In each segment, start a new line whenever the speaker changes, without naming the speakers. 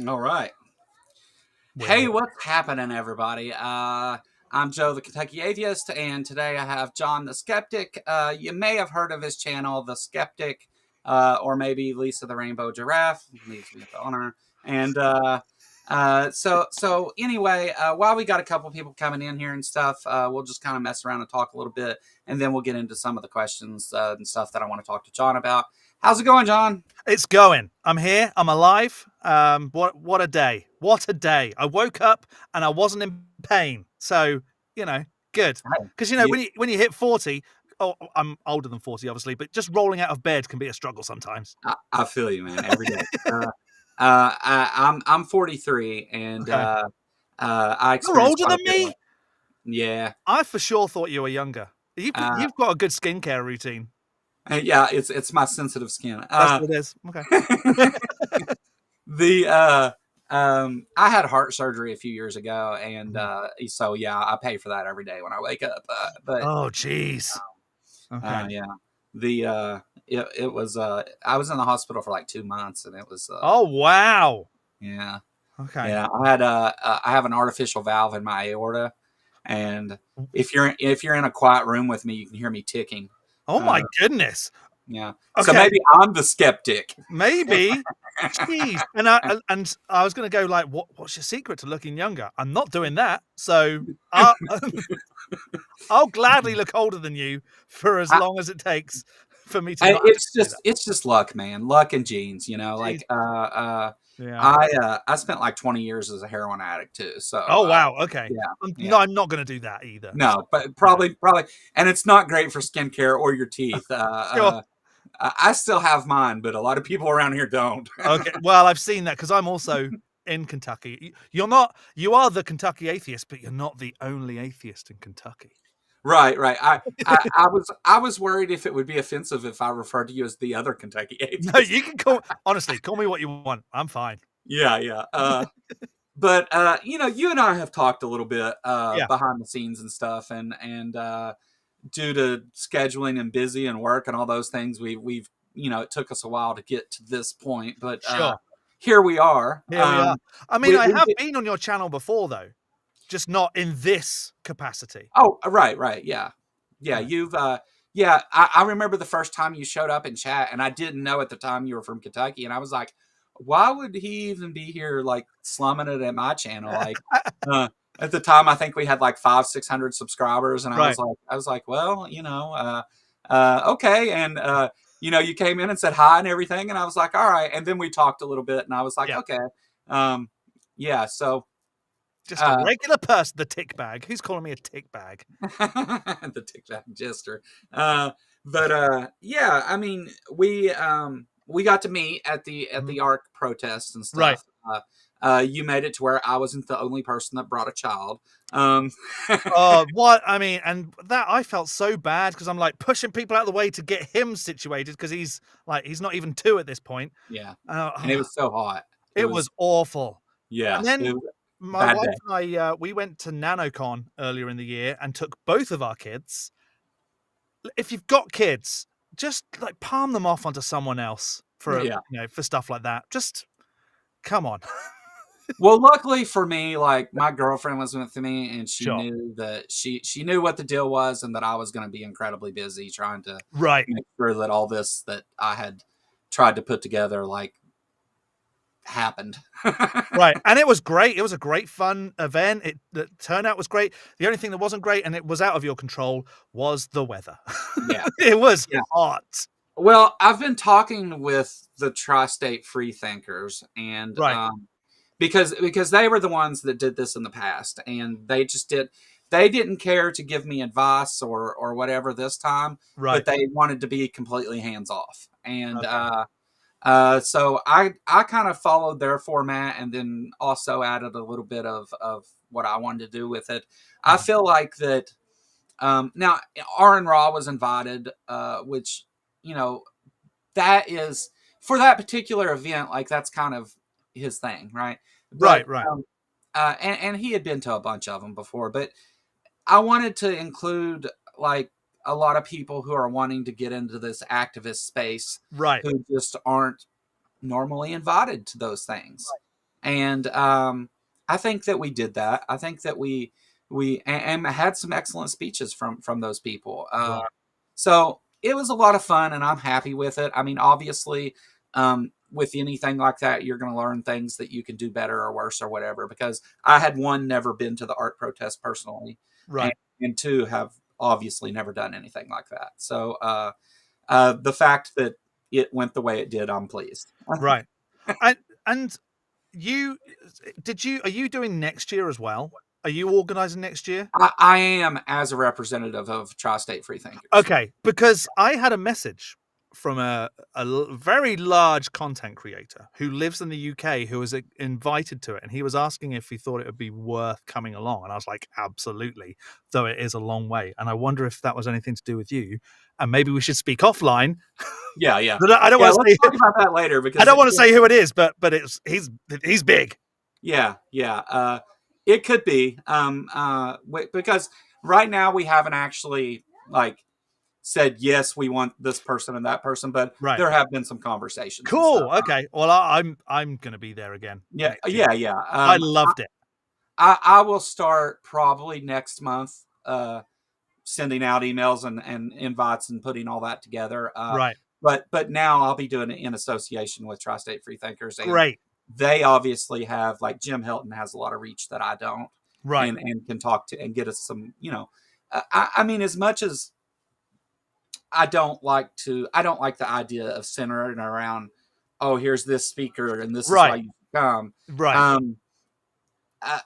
All right.
We're
Hey,
here.
what's happening, everybody? I'm Joe, the Kentucky Atheist, and today I have John the Skeptic. You may have heard of his channel, The Skeptic, or maybe Lisa the Rainbow Giraffe. Leaves me with the honor. And so anyway, while we got a couple people coming in here and stuff, we'll just kind of mess around and talk a little bit, and then we'll get into some of the questions and stuff that I want to talk to John about. How's it going, John?
It's going. I'm here. I'm alive. What a day. What a day. I woke up and I wasn't in pain. So, good.
Hey,
Because
you,
when you hit 40, oh, I'm older than 40 obviously, but just rolling out of bed can be a struggle sometimes.
I feel you, man, every day. I'm 43, and
Okay.
I
You're
experienced
older
quite
than
a bit of
me?
it. Yeah,
I for sure thought you were younger.
uh,
You've got a good skincare routine.
yeah, it's my sensitive skin.
That's what it is. Okay.
The I had heart surgery a few years ago, and so yeah, I pay for that every day when I wake up. But
Oh, jeez. Okay.
yeah, the it was I was in the hospital for like 2 months, and it was
Oh, wow.
yeah.
Okay.
Yeah, I have an artificial valve in my aorta, and if you're in a quiet room with me, you can hear me ticking.
Oh,
Uh,
my goodness.
yeah, so
Okay.
maybe I'm the skeptic.
Maybe. Jeez. And I was going to go like, what's your secret to looking younger? I'm not doing that. So I'll, I'll gladly look older than you for as
I,
long as it takes for me to not have to
it's
do
just
that.
it's just luck, man. Luck and genes.
Jeez.
Like
Yeah.
I spent like 20 years as a heroin addict too. So
Oh, wow. Okay.
yeah,
No,
yeah.
I'm not going to do that either. So,
No, but
no.
probably, and it's not great for skincare or your teeth.
Sure.
I still have mine, but a lot of people around here don't.
Okay. Well, I've seen that because I'm also in Kentucky. You are the Kentucky atheist, but you're not the only atheist in Kentucky.
Right, right. I was worried if it would be offensive if I referred to you as the other Kentucky
No,
atheist.
you can call me what you want. I'm fine.
Yeah, yeah. But you and I have talked a little bit
Yeah.
behind the scenes and stuff, and due to scheduling and busy and work and all those things, we've it took us a while to get to this point, but
Sure.
here we are.
Here we are. I mean, I
We
have
did,
been on your channel before, though, just not in this capacity.
oh, right, right, yeah, yeah.
Right.
You've yeah. I remember the first time you showed up in chat, and I didn't know at the time you were from Kentucky, and I was like, why would he even be here, like slumming it at my channel? Like, uh, at the time, I think we had like 500-600 subscribers, and
Right.
I was like, well, okay, and you came in and said hi and everything, and I was like, all right, and then we talked a little bit, and I was like,
Yeah.
okay, um, yeah, so.
Just a
Uh,
regular person, the tick bag. Who's calling me a tick bag?
the TikTok jester. But yeah, I mean, we got to meet at the
Mhm.
ARC protests and
Right.
stuff. You made it to where I wasn't the only person that brought a child.
Oh, what? I mean, and that I felt so bad because I'm like pushing people out of the way to get him situated because he's not even 2 at this point.
Yeah, and it
Uh,
was so hot. It
it was
was
awful.
yeah,
And
it
then
was a
my
bad
wife
day.
and I, we went to NanoCon earlier in the year and took both of our kids. If you've got kids, just like palm them off onto someone else for
Yeah.
for stuff like that. Just come on.
Well, luckily for me, like my girlfriend was with me, and she
Sure.
knew that she knew what the deal was, and that I was going to be incredibly busy trying to
Right.
make sure that all this that I had tried to put together like happened.
Right. And it was great. It was a great fun event. The turnout was great. The only thing that wasn't great and it was out of your control was the weather.
Yeah,
It was
yeah.
hot.
Well, I've been talking with the tri-state free thinkers, and
Right.
because they were the ones that did this in the past, and they didn't care to give me advice or whatever this time, but
Right.
they wanted to be completely hands off, and
Okay.
so I kind of followed their format, and then also added a little bit of what I wanted to do with it. I
Mhm.
feel like that. Now, Aaron Raw was invited, which you know that is for that particular event. Like that's kind of his thing, right? But
Right. Right.
and he had been to a bunch of them before, but I wanted to include like a lot of people who are wanting to get into this activist space
Right.
who just aren't normally invited to those things. And I think that we did that. I think that we and had some excellent speeches from those people.
Right.
So it was a lot of fun, and I'm happy with it. I mean, obviously, with anything like that, you're going to learn things that you can do better or worse or whatever. Because I had, one, never been to the art protest personally, and,
Right.
and two, have obviously never done anything like that. So the fact that it went the way it did, I'm pleased.
Right. And you are you doing next year as well? Are you organizing next year?
I am, as a representative of Tri-State Freethinkers.
Okay, because I had a message from a very large content creator who lives in the UK who was invited to it, and he was asking if he thought it would be worth coming along, and I was like, absolutely, though it is a long way, and I wonder if that was anything to do with you, and maybe we should speak offline.
Yeah.
But I don't
Yeah,
want to
let's
say
talk about that later, because
I don't want to say who it is, but he's big.
Yeah. It could be, because right now we haven't actually like said yes, we want this person and that person, but
Right.
there have been some conversations. And
Cool.
stuff.
Okay. Well, I'm going to be there again.
Yeah,
next year.
yeah.
I loved it.
I will start probably next month, sending out emails and invites and putting all that together.
Right.
But now I'll be doing it in association with Tri-State Freethinkers. And
Great.
they obviously have, like, Jim Hilton has a lot of reach that I don't.
Right.
And can talk to and get us some, I mean, as much as I don't like the idea of centering around, oh, here's this speaker and this is why you come.
Right.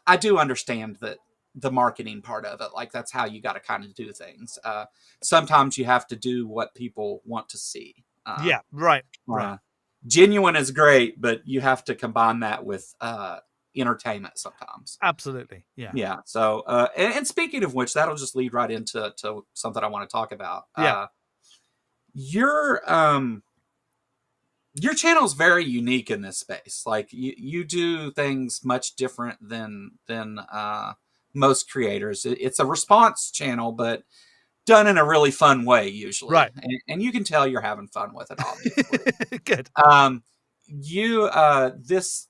I do understand that the marketing part of it, like, that's how you got to kind of do things. Sometimes you have to do what people want to see.
Yeah. Right. Right.
Genuine is great, but you have to combine that with entertainment sometimes.
Absolutely. Yeah.
Yeah. So, and speaking of which, that'll just lead right into something I want to talk about.
Yeah.
Your channel is very unique in this space. Like, you do things much different than most creators. It's a response channel, but done in a really fun way usually.
Right.
And you can tell you're having fun with it, obviously.
Good.
This,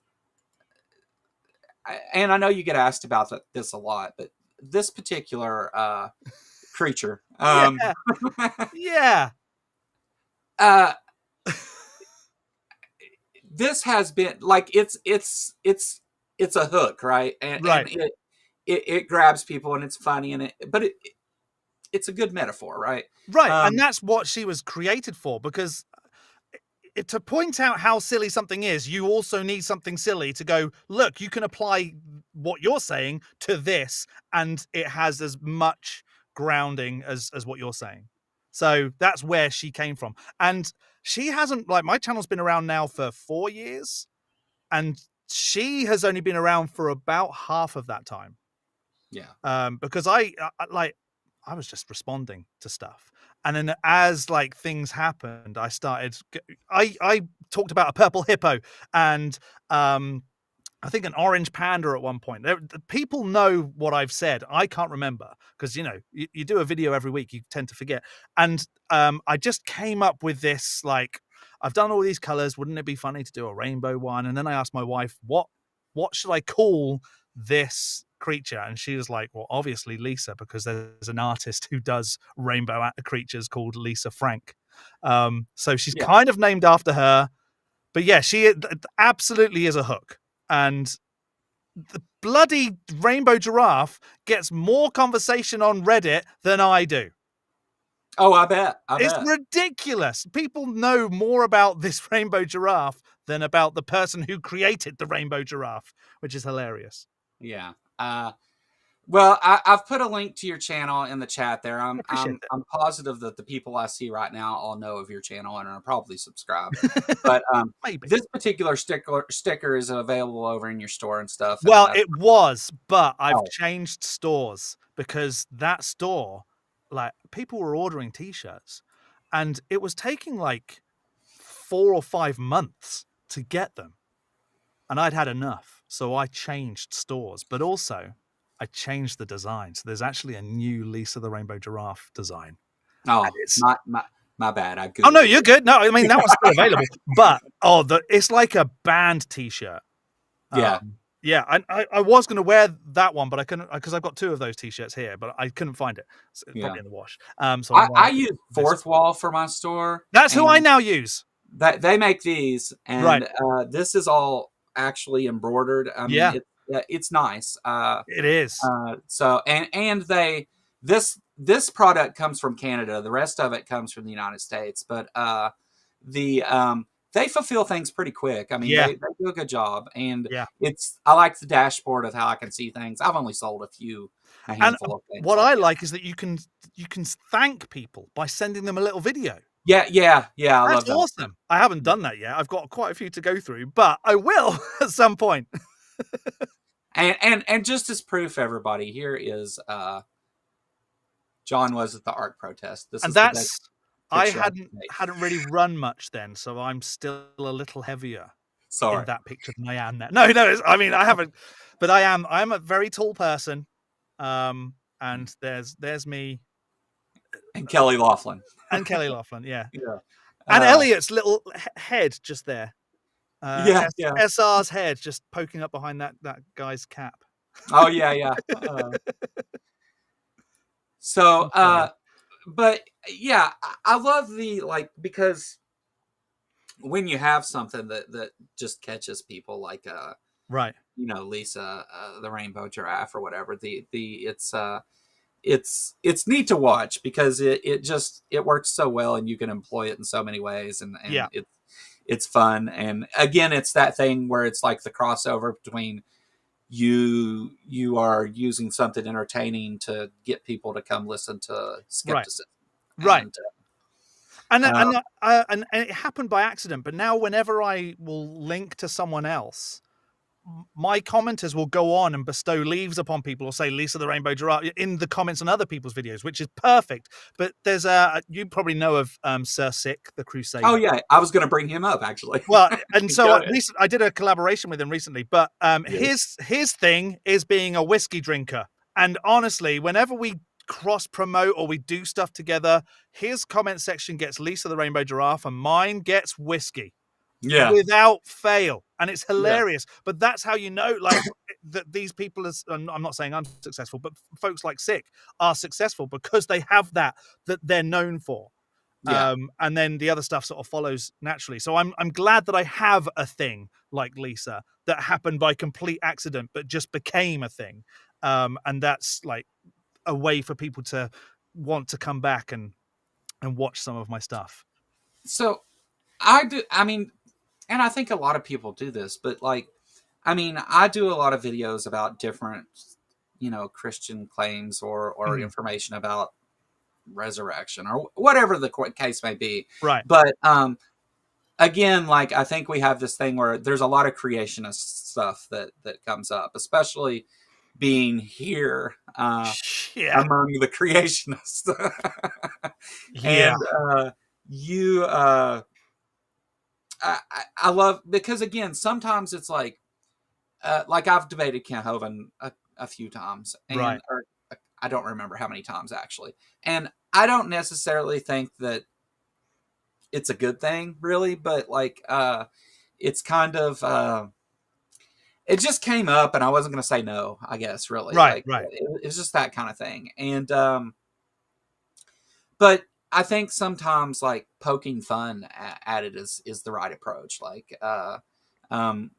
and I know you get asked about this a lot, but this particular creature,
yeah.
This has been like, it's a hook, right? And it grabs people, and it's funny, but it's a good metaphor, right?
Right. And that's what she was created for, because to point out how silly something is, you also need something silly to go, look, you can apply what you're saying to this, and it has as much grounding as what you're saying. So that's where she came from. And she hasn't, like, my channel's been around now for 4 years, and she has only been around for about half of that time.
Yeah.
Because I was just responding to stuff. And then as, like, things happened, I talked about a purple hippo and I think an orange panda at one point. People know what I've said. I can't remember because, you do a video every week, you tend to forget. And I just came up with this, like, I've done all these colors. Wouldn't it be funny to do a rainbow one? And then I asked my wife, what should I call this creature? And she was like, well, obviously Lisa, because there's an artist who does rainbow creatures called Lisa Frank. So she's kind of named after her. But yeah, she absolutely is a hook. And the bloody rainbow giraffe gets more conversation on Reddit than I do.
Oh, I bet.
It's ridiculous. People know more about this rainbow giraffe than about the person who created the rainbow giraffe, which is hilarious.
Yeah. Well, I've put a link to your channel in the chat there. I'm positive that the people I see right now all know of your channel and are probably subscribed. But
maybe
this particular sticker is available over in your store and stuff.
Well, it was, but I've changed stores because that store, like, people were ordering t-shirts and it was taking like 4 or 5 months to get them. And I'd had enough. So I changed stores, but also I changed the design. So there's actually a new Lisa the Rainbow Giraffe design.
Oh, my bad.
Oh, no, you're good. No, I mean, that one's still available. But, it's like a band t-shirt.
Yeah.
Yeah, I was going to wear that one, but I couldn't because I've got 2 of those T-shirts here, but I couldn't find it. It's
Yeah.
probably in the wash. So I'm
I
wearing
use
this.
Fourth Wall for my store,
That's who I
and
now use.
they make these,
Right.
and this is all actually embroidered. I mean,
Yeah,
it's nice.
it is.
So and this product comes from Canada. The rest of it comes from the United States, but the they fulfill things pretty quick. I mean,
Yeah,
they do a good job, and
yeah.
I like the dashboard of how I can see things. I've only sold a
And
handful of things
what
like
I
that.
like is that you can thank people by sending them a little video.
Yeah, I
That's
love that.
awesome. I haven't done that yet. I've got quite a few to go through, but I will at some point.
And just as proof, everybody, here is John was at the art protest. This
And
is the best
that's I
picture I
hadn't
can make.
hadn't really run much then, so I'm still a little heavier in
Sorry.
that picture than I am now. No, I mean I haven't, but I'm a very tall person. And there's me
And Kelly Laughlin.
and Kelly Laughlin, yeah,
Yeah.
and
Uh,
Elliot's little head just there.
yeah.
SR's head just poking up behind that guy's cap.
Oh, yeah. So,
That's funny.
but yeah, I love the like because when you have something that just catches people, like
Right.
Lisa, the rainbow giraffe or whatever. It's neat to watch because it works so well and you can employ it in so many ways, and
Yeah.
it's fun. And again, it's that thing where it's like the crossover between you are using something entertaining to get people to come listen to
Right.
skepticism.
Right.
And
And
uh,
and it happened by accident. But now, whenever I will link to someone else, my commenters will go on and bestow leaves upon people or say Lisa the Rainbow Giraffe in the comments on other people's videos, which is perfect. But there's you probably know of Sir Sick, the
oh
Crusader.
yeah, I was going to bring him up actually.
Well, and so
Go ahead.
I did a collaboration with him recently, but
Yes.
his thing is being a whiskey drinker. And honestly, whenever we cross promote or we do stuff together, his comment section gets Lisa the Rainbow Giraffe, and mine gets whiskey
Yeah,
without fail, and it's
yeah,
hilarious. But that's how you know, like, that these people I'm not saying I'm successful, but folks like Sick are successful because they have that they're known for.
yeah.
And then the other stuff sort of follows naturally. So I'm glad that I have a thing like Lisa that happened by complete accident, but just became a thing. And that's like a way for people to want to come back and watch some of my stuff.
So I do. I mean, and I think a lot of people do this, but like, I mean, I do a lot of videos about different, Christian claims or
Mhm.
information about resurrection or whatever the case may be.
Right.
But again, like I think we have this thing where there's a lot of creationist stuff that comes up, especially being here
Yeah.
among the creationists.
Yeah.
And you I love because again sometimes it's like I've debated Kent Hovind a few times, and
Right.
or I don't remember how many times actually, and I don't necessarily think that it's a good thing really, but like it's kind of it just came up and I wasn't going to say no, I guess really,
Right.
like
Right.
it's just that kind of thing. And but I think sometimes like poking fun at it is the right approach. Like um,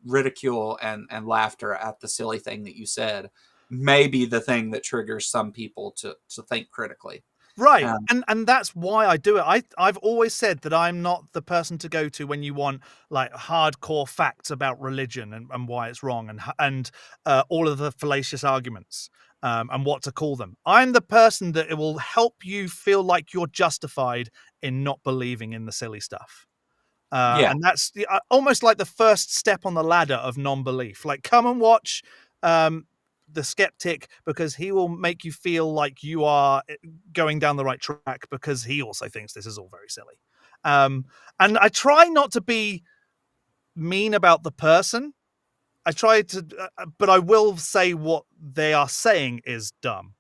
ridicule and laughter at the silly thing that you said may be the thing that triggers some people to think critically.
Right.
Um,
And that's why I do it. I've always said that I'm not the person to go to when you want like hardcore facts about religion and why it's wrong and all of the fallacious arguments and what to call them. I'm the person that it will help you feel like you're justified in not believing in the silly stuff.
yeah,
And that's almost like the first step on the ladder of non-belief. Like, come and watch the skeptic because he will make you feel like you are going down the right track because he also thinks this is all very silly. And I try not to be mean about the person. I try to, but I will say what they are saying is dumb.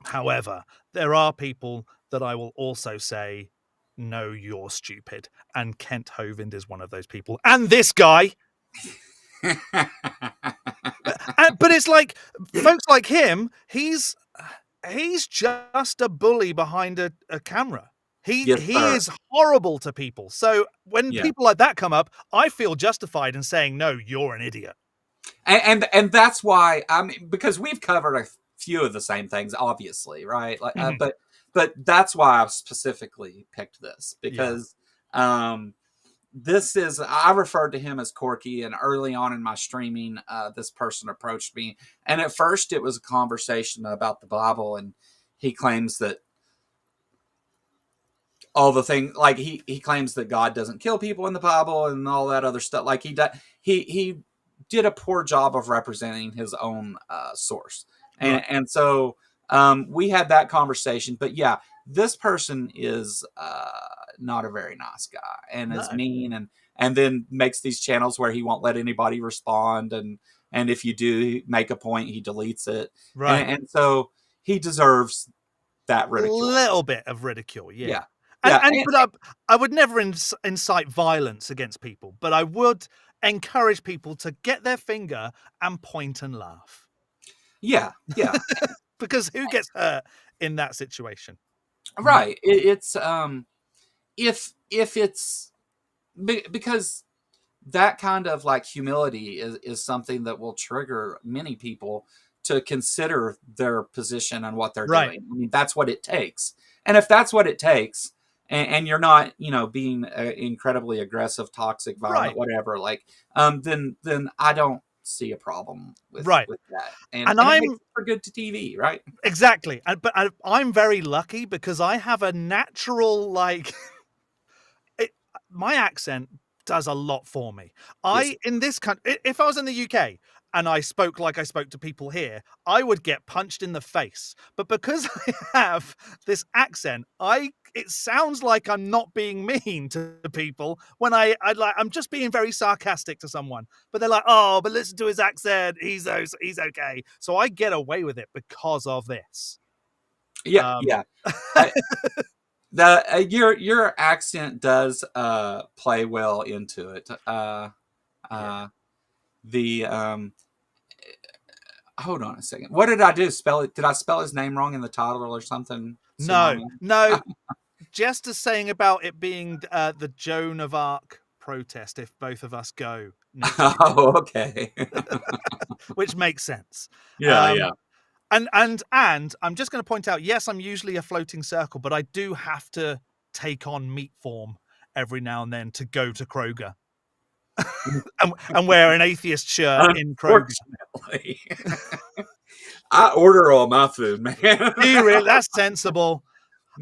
However, there are people that I will also say, no, you're stupid. And Kent Hovind is one of those people. And this guy. But it's like folks like him. He's just a bully behind a camera. He
Yes, sir.
is horrible to people. So when
Yeah.
people like that come up, I feel justified in saying, no, you're an idiot.
And that's why, I mean, because we've covered a few of the same things, obviously, right? Like,
Mhm.
but that's why I specifically picked this,
Yeah.
because this is, I referred to him as quirky, and early on in my streaming, this person approached me, and at first it was a conversation about the Bible, and he claims that all the thing, like he claims that God doesn't kill people in the Bible and all that other stuff. Like he did a poor job of representing his own source,
Right.
and so we had that conversation. But yeah, this person is not a very nice guy, and is
No.
mean, and then makes these channels where he won't let anybody respond, and if you do make a point, he deletes it,
Right.
and so he deserves that
A
ridicule.
little bit of ridicule, yeah.
Yeah. Yeah,
But I would never incite violence against people, but I would encourage people to get their finger and point and laugh.
yeah, yeah.
Because who gets hurt in that situation? No.
Right. It's if it's because that kind of like humility is something that will trigger many people to consider their position and what they're
Right.
doing. I mean, that's what it takes. And if that's what it takes, and you're not, being incredibly aggressive, toxic, violent,
Right.
whatever, like, then I don't see a problem with
Right.
that. And
And
it makes
I'm
for good to TV, right?
exactly. I'm very lucky because I have a natural like it, my accent does a lot for me.
Yes.
In this country, if I was in the UK and I spoke like I spoke to people here, I would get punched in the face. But because I have this accent, it sounds like I'm not being mean to people when I'm just being very sarcastic to someone. But they're like, "Oh, but listen to his accent. He's okay." So I get away with it because of this.
Yeah,
Um,
yeah. I, the your accent does play well into it.
yeah.
The Hold on a second. What did I do? Spell it? Did I spell his name wrong in the title or something?
No,
Tsunami.
no. Just as saying about it being the Joan of Arc protest if both of us go next year,
Oh, okay.
which makes sense.
Yeah,
Um,
yeah.
and I'm just going to point out, yes, I'm usually a floating circle, but I do have to take on meat form every now and then to go to Kroger and wear an atheist shirt in Kroger.
Unfortunately, I order all my food, man.
Do you really? That's sensible.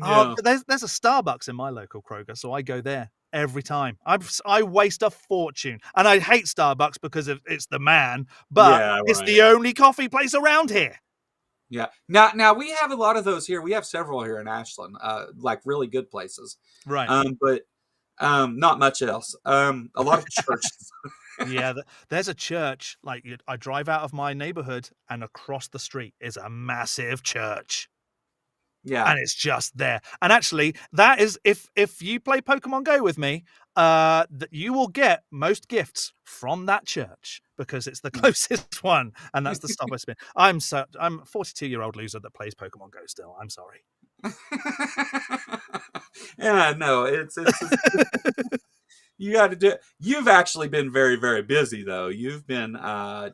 Oh,
Yeah,
there's a Starbucks in my local Kroger, so I go there every time. I waste a fortune, and I hate Starbucks because it's the man, but
yeah,
it's
right.
the only coffee place around here.
Yeah. Now we have a lot of those here. We have several here in Ashland, like really good places.
Right.
But not much else. A lot of churches.
Yeah, there's a church. Like I drive out of my neighborhood, and across the street is a massive church.
Yeah.
And it's just there. And actually, that is if you play Pokemon Go with me, that you will get most gifts from that church because it's the closest one, and that's the stop I spin. I'm a 42-year-old loser that plays Pokemon Go still. I'm sorry.
Yeah, no, it's you got to do it. You've actually been very, very busy though. You've been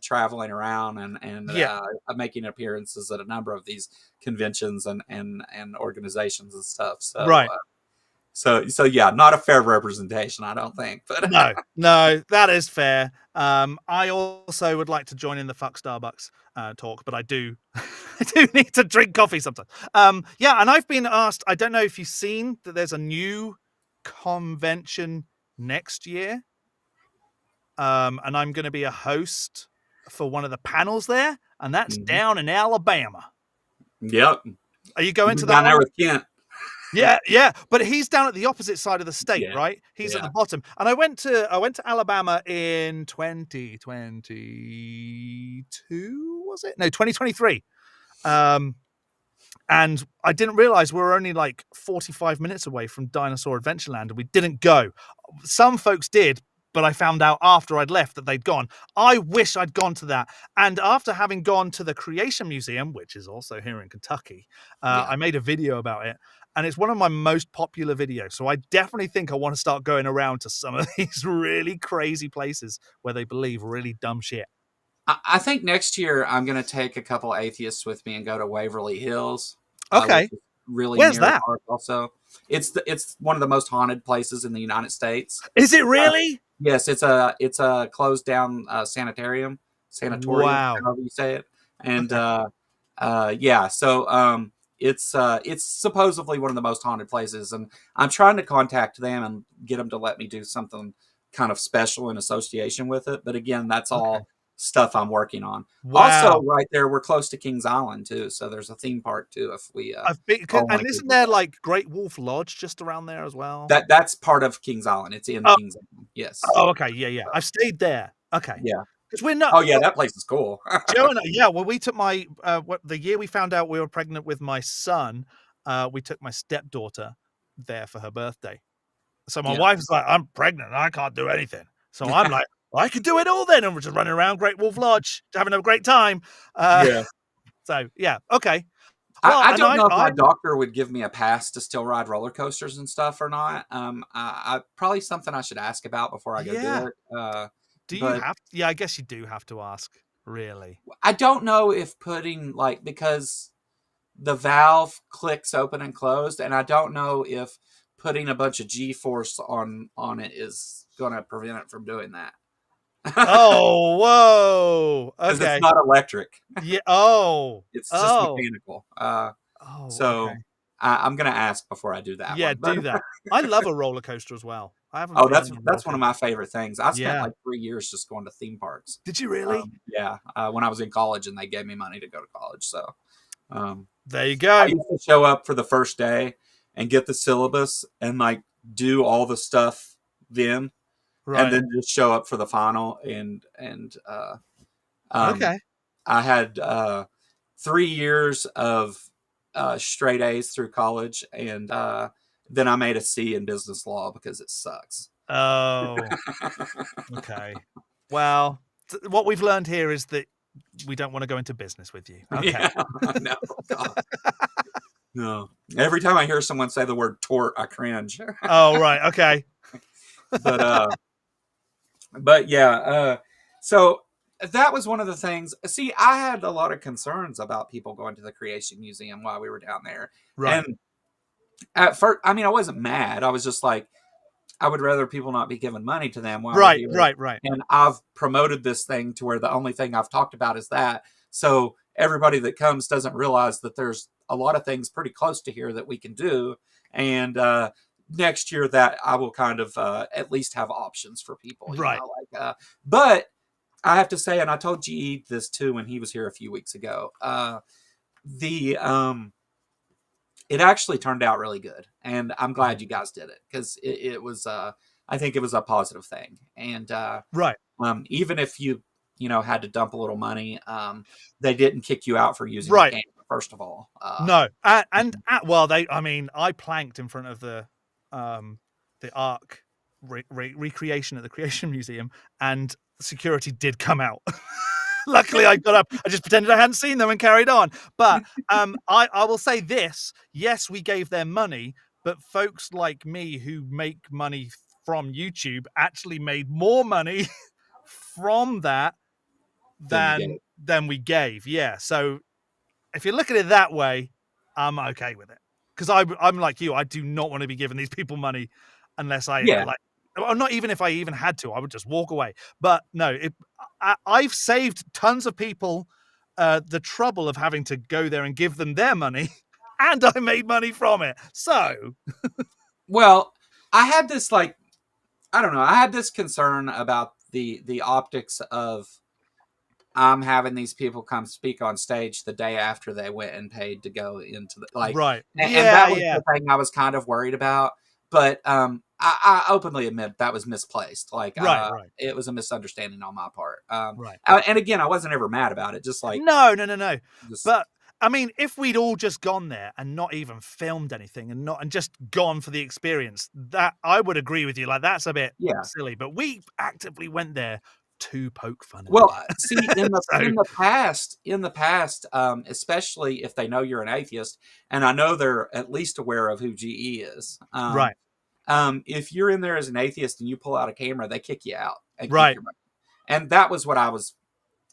traveling around and
Yeah.
making appearances at a number of these conventions and organizations and stuff. So
Right.
so yeah, not a fair representation, I don't think. But
No, that is fair. I also would like to join in the fuck Starbucks talk, but I do I do need to drink coffee sometimes. Yeah, and I've been asked, I don't know if you've seen that there's a new convention next year. And I'm going to be a host for one of the panels there, and that's
Mhm.
down in Alabama.
Yep,
Are you going
you've
to
been
that
down there
one?
with Kent.
Yeah, but he's down at the opposite side of the state,
Yeah,
right? He's at the
yeah.
bottom. And I went to Alabama in 2022, was it? No, 2023. And I didn't realize we were only like 45 minutes away from Dinosaur Adventureland, and we didn't go. Some folks did, but I found out after I'd left that they'd gone. I wish I'd gone to that. And after having gone to the Creation Museum, which is also here in Kentucky, I made a video about it. And it's one of my most popular videos. So I definitely think I want to start going around to some of these really crazy places where they believe really dumb shit.
I think next year I'm going to take a couple atheists with me and go to Waverly Hills, which
Okay.
is really
Where's
near the
that?
park also. It's one of the most haunted places in the United States.
Is it really?
Yes, it's a closed down sanatorium,
Wow.
however you say it. And
Okay.
yeah, so it's supposedly one of the most haunted places, and I'm trying to contact them and get them to let me do something kind of special in association with it. But again, that's
Okay.
all stuff I'm working on. Also,
Wow.
right there, we're close to Kings Island too, so there's a theme park too. If we
I've been,
all want
and
to go
isn't
do
there
that.
like Great Wolf Lodge just around there as well?
That's part of Kings Island. It's in
Oh,
Kings Island. Yes.
oh, okay. Yeah, yeah. I've stayed there. Okay.
Yeah.
Because we're not.
Oh yeah, that place is cool.
Joe and I, yeah, well, we took my the year we found out we were pregnant with my son, we took my stepdaughter there for her birthday. So my
Yeah.
wife's like, "I'm pregnant, and I can't do anything." So I'm like, "Well, I could do it all then," and we're just running around Great Wolf Lodge, having a great time.
Yeah.
So yeah, okay.
I,
Well,
I
and
don't know if my
I'm
doctor would give me a pass to still ride roller coasters and stuff or not. Probably something I should ask about before I go do
yeah.
it.
Do you
But
have? Yeah, I guess you do have to ask. Really?
I don't know if putting like because the valve clicks open and closed, and I don't know if putting a bunch of G force on it is going to prevent it from doing that.
Oh, whoa.
Because it's
Okay.
not electric;
Yeah. Oh.
it's just
Oh.
mechanical.
Oh. Okay.
So I'm going to ask before I do that
Yeah,
one. But
do that. I love a roller coaster as well. I haven't
oh,
been on a roller
that's one of
coaster.
my favorite things. I spent
Yeah.
like 3 years just going to theme parks.
Did you really?
Yeah, when I was in college, and they gave me money to go to college. So um,
There you
I
go.
used to show up for the first day and get the syllabus and like do all the stuff then, and
Right.
then just show up for the final. Um,
Okay.
I had 3 years of straight A's through college, and then I made a C in business law because it sucks.
Oh, okay. Well, what we've learned here is that we don't want to go into business with you. Okay.
Yeah, no, God. No. Every time I hear someone say the word tort, I cringe.
Oh, right. Okay.
but but yeah, so that was one of the things. See, I had a lot of concerns about people going to the Creation Museum while we were down there.
Right.
And at first, I mean, I wasn't mad. I was just like, I would rather people not be giving money to them while we're
Right.
here.
Right. Right.
And I've promoted this thing to where the only thing I've talked about is that. So everybody that comes doesn't realize that there's a lot of things pretty close to here that we can do. And next year that I will kind of at least have options for people,
Right.
but I have to say, and I told GE this too when he was here a few weeks ago, the it actually turned out really good, and I'm glad you guys did it because it was I think it was a positive thing. And
Right.
even if you had to dump a little money, they didn't kick you out for using the
Right.
camera, first of all.
No. Well, I mean, I planked in front of the Ark recreation at the Creation Museum, and security did come out. Luckily, I got up. I just pretended I hadn't seen them and carried on. But I will say this: yes, we gave them money, but folks like me who make money from YouTube actually made more money from that than we gave. Yeah. So if you look at it that way, I'm okay with it because I'm like you. I do not want to be giving these people money unless I
Yeah.
like. Well, not even if I even had to, I would just walk away. But no, I've saved tons of people the trouble of having to go there and give them their money, and I made money from it. So,
Well, I had this I don't know. I had this concern about the optics of I'm having these people come speak on stage the day after they went and paid to go into the
right,
and
yeah,
that was
yeah,
the thing I was kind of worried about. But I openly admit that was misplaced.
right,
It was a misunderstanding on my part.
right.
And again, I wasn't ever mad about it. Just
No.
just
But I mean, if we'd all just gone there and not even filmed anything and just gone for the experience, that I would agree with you. Like, that's a bit
Yeah.
silly. But we actively went there to poke fun at
Well,
you.
see, in the
So
especially if they know you're an atheist, and I know they're at least aware of who GE is.
right,
If you're in there as an atheist and you pull out a camera, they kick you out and keep
right,
your money. And that was what I was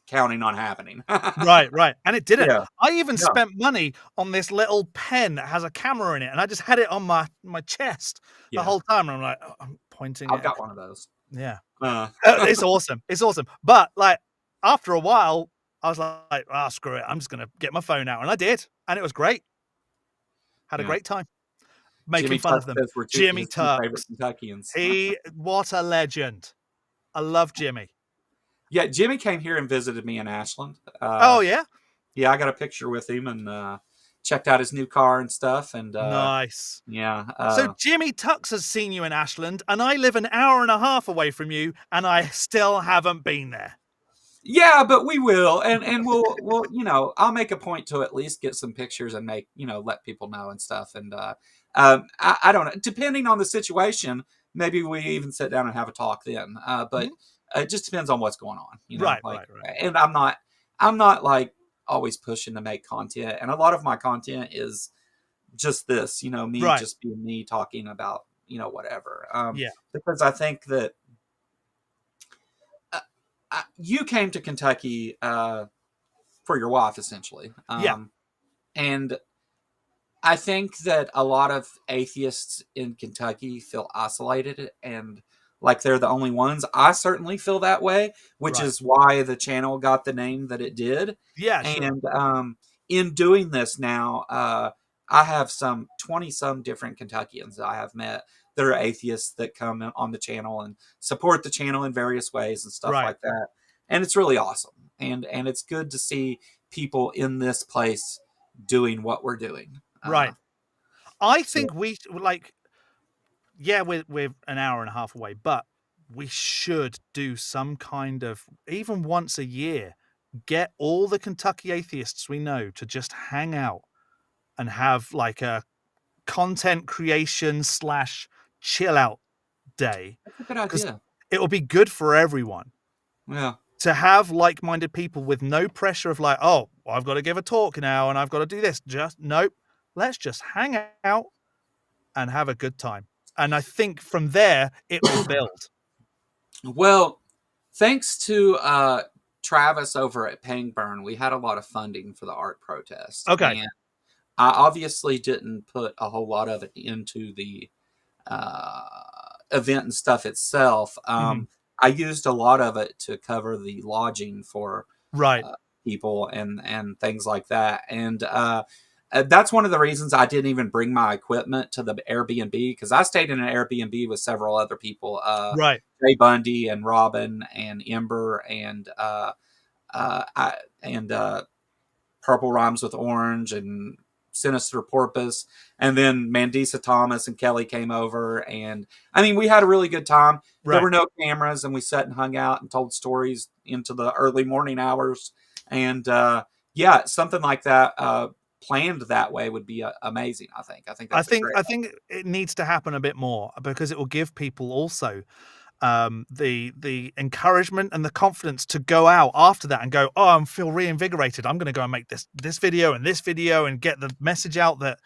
counting on happening.
right. And it didn't.
Yeah,
I even
no,
spent money on this little pen that has a camera in it, and I just had it on my chest the
yeah,
whole time. And I'm like, I'm pointing
I've
it.
got one of those.
Yeah.
Uh,
It's awesome. It's awesome. But like after a while, I was like, "Ah, screw it. I'm just gonna get my phone out." And I did. And it was great. Had a
yeah.
great time making
Jimmy
fun
Tuck
of them.
says we're
Jimmy
his two favorite
Tux.
Kentuckians.
What a legend. I love Jimmy.
Yeah, Jimmy came here and visited me in Ashland.
Oh yeah?
Yeah, I got a picture with him and checked out his new car and stuff. And
Nice.
yeah,
So Jimmy Tux has seen you in Ashland, and I live an hour and a half away from you, and I still haven't been there.
yeah, but we will, and we'll I'll make a point to at least get some pictures and make let people know and stuff. And I don't know, depending on the situation, maybe we even sit down and have a talk then. But
Mhm.
it just depends on what's going on,
Right,
like.
right, right.
And I'm not like always pushing to make content, and a lot of my content is just this, me
Right.
just being me talking about whatever.
Yeah.
Because I think that you came to Kentucky for your wife, essentially.
Yeah.
And I think that a lot of atheists in Kentucky feel isolated and like they're the only ones. I certainly feel that way, which
Right.
is why the channel got the name that it did.
Yeah, sure.
And in doing this now, I have some 20 some different Kentuckians that I have met that are atheists that come on the channel and support the channel in various ways and stuff
Right.
like that. And it's really awesome. And it's good to see people in this place doing what we're doing.
Right. I
So
think we like, yeah, we're an hour and a half away, but we should do some kind of, even once a year, get all the Kentucky atheists we know to just hang out and have like a content creation slash chill out day,
that's a good
because
idea.
it'll be good for everyone
Yeah.
to have like-minded people with no pressure of like, oh, well, I've got to give a talk now and I've got to do this. Just nope. Let's just hang out and have a good time. And I think from there it will build.
Well, thanks to Travis over at Pangburn, we had a lot of funding for the art protest.
Okay.
And I obviously didn't put a whole lot of it into the uh, event and stuff itself.
Mhm.
I used a lot of it to cover the lodging for
Right.
uh, people and things like that. And that's one of the reasons I didn't even bring my equipment to the Airbnb, because I stayed in an Airbnb with several other people,
Right.
Jay Bundy and Robin and Ember and and Purple Rhymes with Orange and Sinister Porpoise. And then Mandisa Thomas and Kelly came over. And I mean, we had a really good time. There
Right.
were no cameras, and we sat and hung out and told stories into the early morning hours. And yeah, something like that planned that way would be amazing. I think
I
that's a
think
great
I think it needs to happen a bit more because it will give people also the encouragement and the confidence to go out after that and go, oh, I feel reinvigorated. I'm going to go and make this video and this video and get the message out that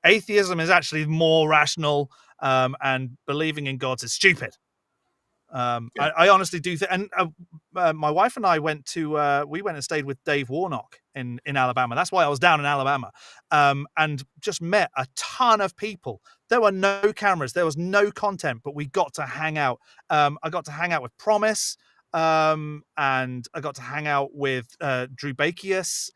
atheism is actually more rational, and believing in gods is stupid.
Yeah.
I honestly do think, and my wife and I we went and stayed with Dave Warnock in Alabama. That's why I was down in Alabama, and just met a ton of people. There were no cameras, there was no content, but we got to hang out. I got to hang out with Promise, and I got to hang out with Drew Bakius,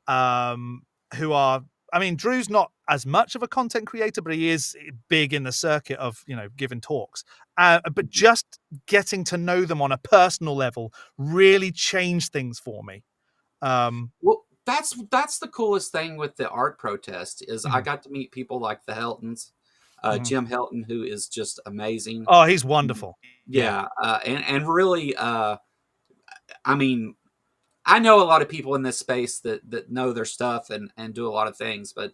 who are. I mean, Drew's not as much of a content creator, but he is big in the circuit of giving talks. But just getting to know them on a personal level really changed things for me.
Well, that's the coolest thing with the art protest is I
Mhm,
got to meet people like the Heltons,
mhm.
Jim Helton, who is just amazing.
Oh, he's wonderful. Yeah.
Yeah, and really, I mean, I know a lot of people in this space that know their stuff and do a lot of things, but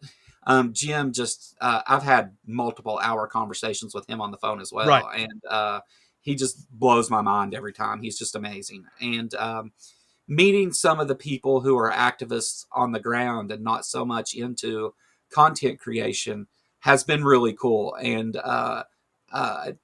Jim just I've had multiple hour conversations with him on the phone as
Right.
well, and he just blows my mind every time. He's just amazing, and meeting some of the people who are activists on the ground and not so much into content creation has been really cool, and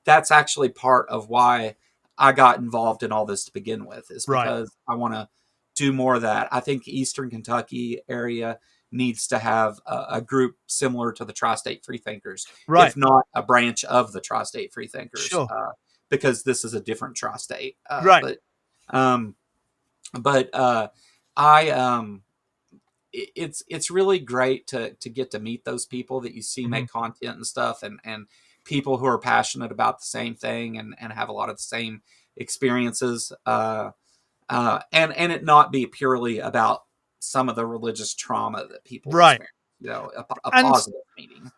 that's actually part of why I got involved in all this to begin with, is
Right.
because I want to do more of that. I think Eastern Kentucky area needs to have a group similar to the Tri-State Freethinkers,
Right.
if not a branch of the Tri-State Freethinkers,
Sure.
because this is a different tri-state.
Right.
Um, but I it's really great to get to meet those people that you see
Mhm.
make content and stuff, and people who are passionate about the same thing and have a lot of the same experiences, and it not be purely about some of the religious trauma that people
Right.
experience. A
And
positive meeting.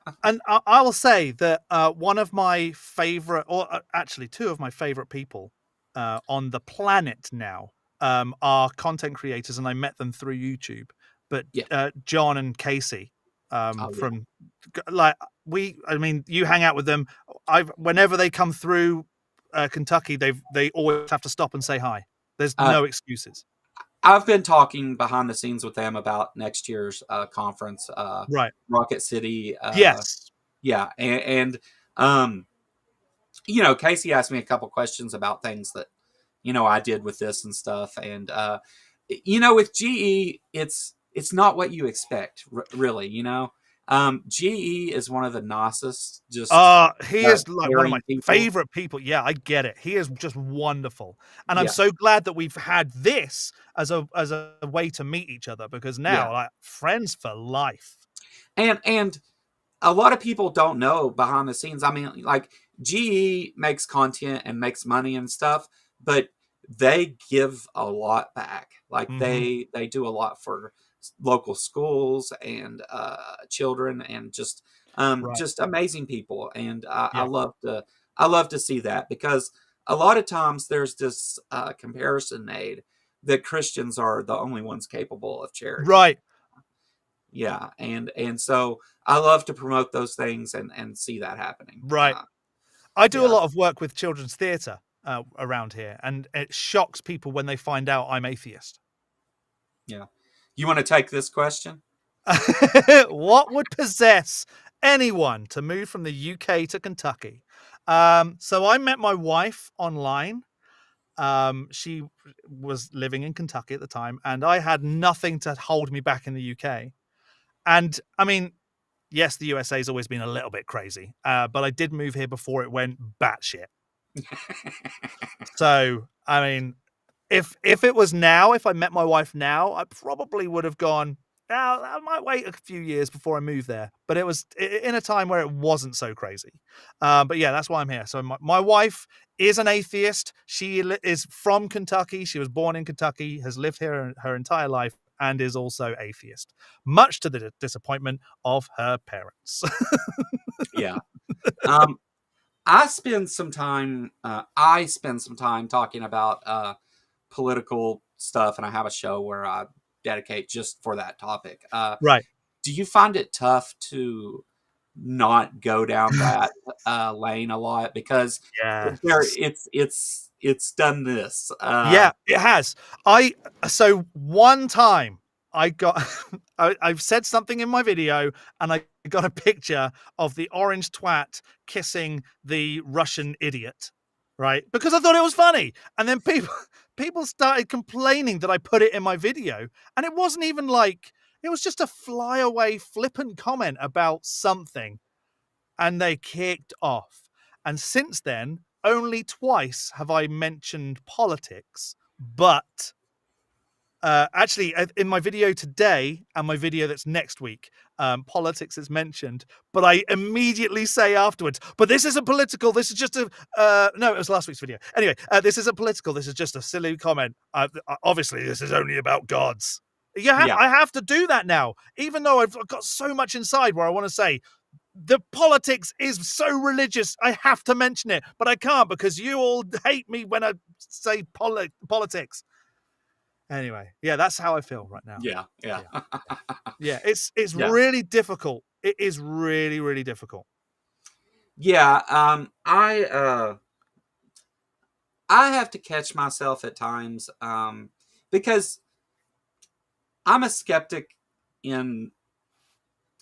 I will say that one of my favorite, or actually two of my favorite people on the planet now are content creators, and I met them through YouTube. But
Yeah.
John and Casey
Oh yeah.
from like I mean, you hang out with them. Whenever they come through Kentucky, they always have to stop and say hi. There's
Uh,
no excuses.
I've been talking behind the scenes with them about next year's conference,
Right.
Rocket City.
Yes.
Yeah, and Casey asked me a couple questions about things that I did with this and stuff, and with GE, it's not what you expect, really. GE is one of the nicest, just
He is like one of my
caring people.
favorite people. Yeah, I get it. He is just wonderful. And I'm
Yeah,
so glad that we've had this as a way to meet each other, because
yeah,
now like friends for life.
and a lot of people don't know behind the scenes. I mean, like GE makes content and makes money and stuff, but they give a lot back. Like
Mhm.
they do a lot for local schools and children, and
Right.
just amazing people. And
Yeah.
I love to see that, because a lot of times there's this comparison made that Christians are the only ones capable of charity.
Right.
Yeah, and so I love to promote those things and see that happening.
Right. I do a
Yeah,
lot of work with children's theatre around here, and it shocks people when they find out I'm atheist.
yeah. You want to take this question?
What would possess anyone to move from the UK to Kentucky? So I met my wife online. She was living in Kentucky at the time, and I had nothing to hold me back in the UK. And I mean, yes, the USA has always been a little bit crazy, but I did move here before it went batshit. So I mean, if it was now, if I met my wife now, I probably would have gone, "Oh, I might wait a few years before I move there." But it was in a time where it wasn't so crazy. But yeah, that's why I'm here. So my wife is an atheist. She is from Kentucky. She was born in Kentucky, has lived here her entire life, and is also atheist, much to the disappointment of her parents.
Yeah. Um, I spend some time talking about political stuff, and I have a show where I dedicate just for that topic.
Right.
Do you find it tough to not go down that lane a lot, because
Yes.
it's done this?
Yeah, it has. I So one time I got I've said something in my video, and I got a picture of the orange twat kissing the Russian idiot, right? Because I thought it was funny. And then people started complaining that I put it in my video, and it wasn't even like, it was just a flyaway flippant comment about something, and they kicked off. And since then, only twice have I mentioned politics, but actually, in my video today and my video that's next week, politics is mentioned, but I immediately say afterwards, but this isn't political. This is just a, no, it was last week's video. Anyway, this isn't political. This is just a silly comment. Obviously, this is only about gods. Yeah,
Yeah,
I have to do that now, even though I've got so much inside where I want to say, the politics is so religious. I have to mention it, but I can't because you all hate me when I say politics. Anyway, yeah, that's how I feel right now.
Yeah, yeah,
Yeah, yeah, yeah. It's
yeah,
really difficult. It is really, really difficult.
yeah. I have to catch myself at times, because I'm a skeptic in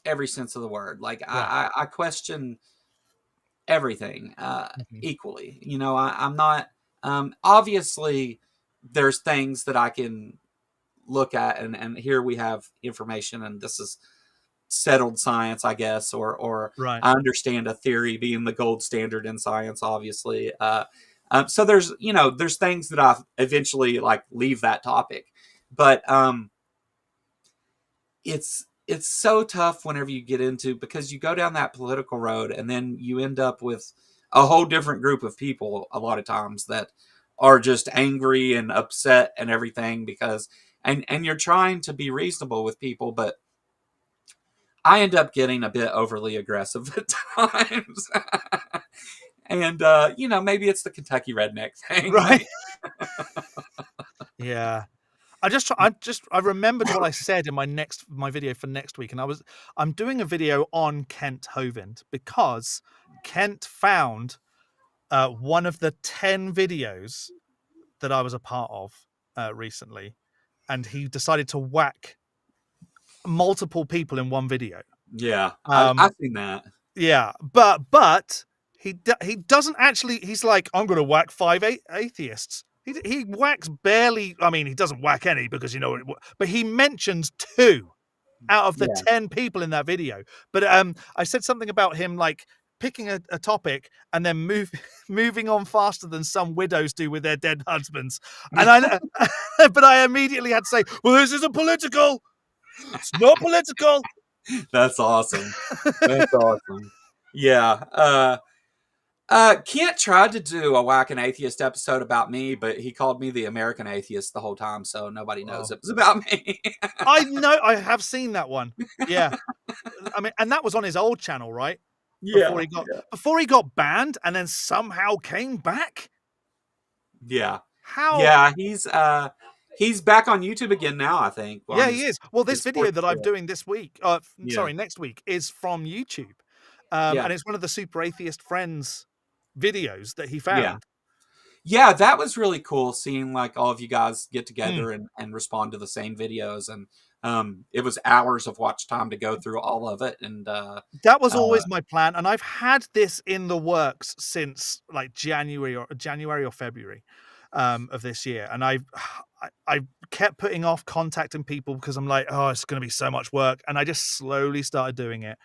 every sense of the word. Like
Right.
I question everything
Mhm.
equally. I'm not. Obviously, there's things that I can look at, and here we have information, and this is settled science, I guess, or
Right.
I understand a theory being the gold standard in science, obviously. So there's things that I eventually like leave that topic, but it's so tough whenever you get into, because you go down that political road and then you end up with a whole different group of people a lot of times that are just angry and upset and everything, because and you're trying to be reasonable with people, but I end up getting a bit overly aggressive at times. And maybe it's the Kentucky redneck thing.
Right.
Like,
Yeah. I remembered what I said in my video for next week, and I'm doing a video on Kent Hovind because Kent found one of the 10 videos that I was a part of recently, and he decided to whack multiple people in one video.
yeah, I've
Um,
seen that.
yeah, but he doesn't actually. He's like, I'm going to whack five atheists. He whacks barely. I mean, he doesn't whack any because but he mentions two out of the
Yeah.
10 people in that video. But I said something about him like picking a topic and then moving on faster than some widows do with their dead husbands. And I but I immediately had to say, well, this isn't political. It's not political.
That's awesome. That's awesome. Yeah. Kent tried to do a Whack an Atheist episode about me, but he called me the American Atheist the whole time, so nobody knows
Oh.
it was about me.
I know, I have seen that one. Yeah. I mean, and that was on his old channel, right?
Yeah.
Before he got banned and then somehow came back.
Yeah.
How?
Yeah. He's back on YouTube again now, I think.
Yeah,
On
he is. Well, this
his
video
fourth
that I'm
video.
doing this week,
Yeah.
sorry, next week, is from YouTube.
Yeah.
And it's one of the Super Atheist Friends videos that he
Yeah.
found.
Yeah, that was really cool seeing like all of you guys get
Mm.
together and respond to the same videos, and it was hours of watch time to go through all of it, and
That was always my plan, and I've had this in the works since like January or February of this year, and I kept putting off contacting people because I'm like, oh, it's going to be so much work, and I just slowly started doing it.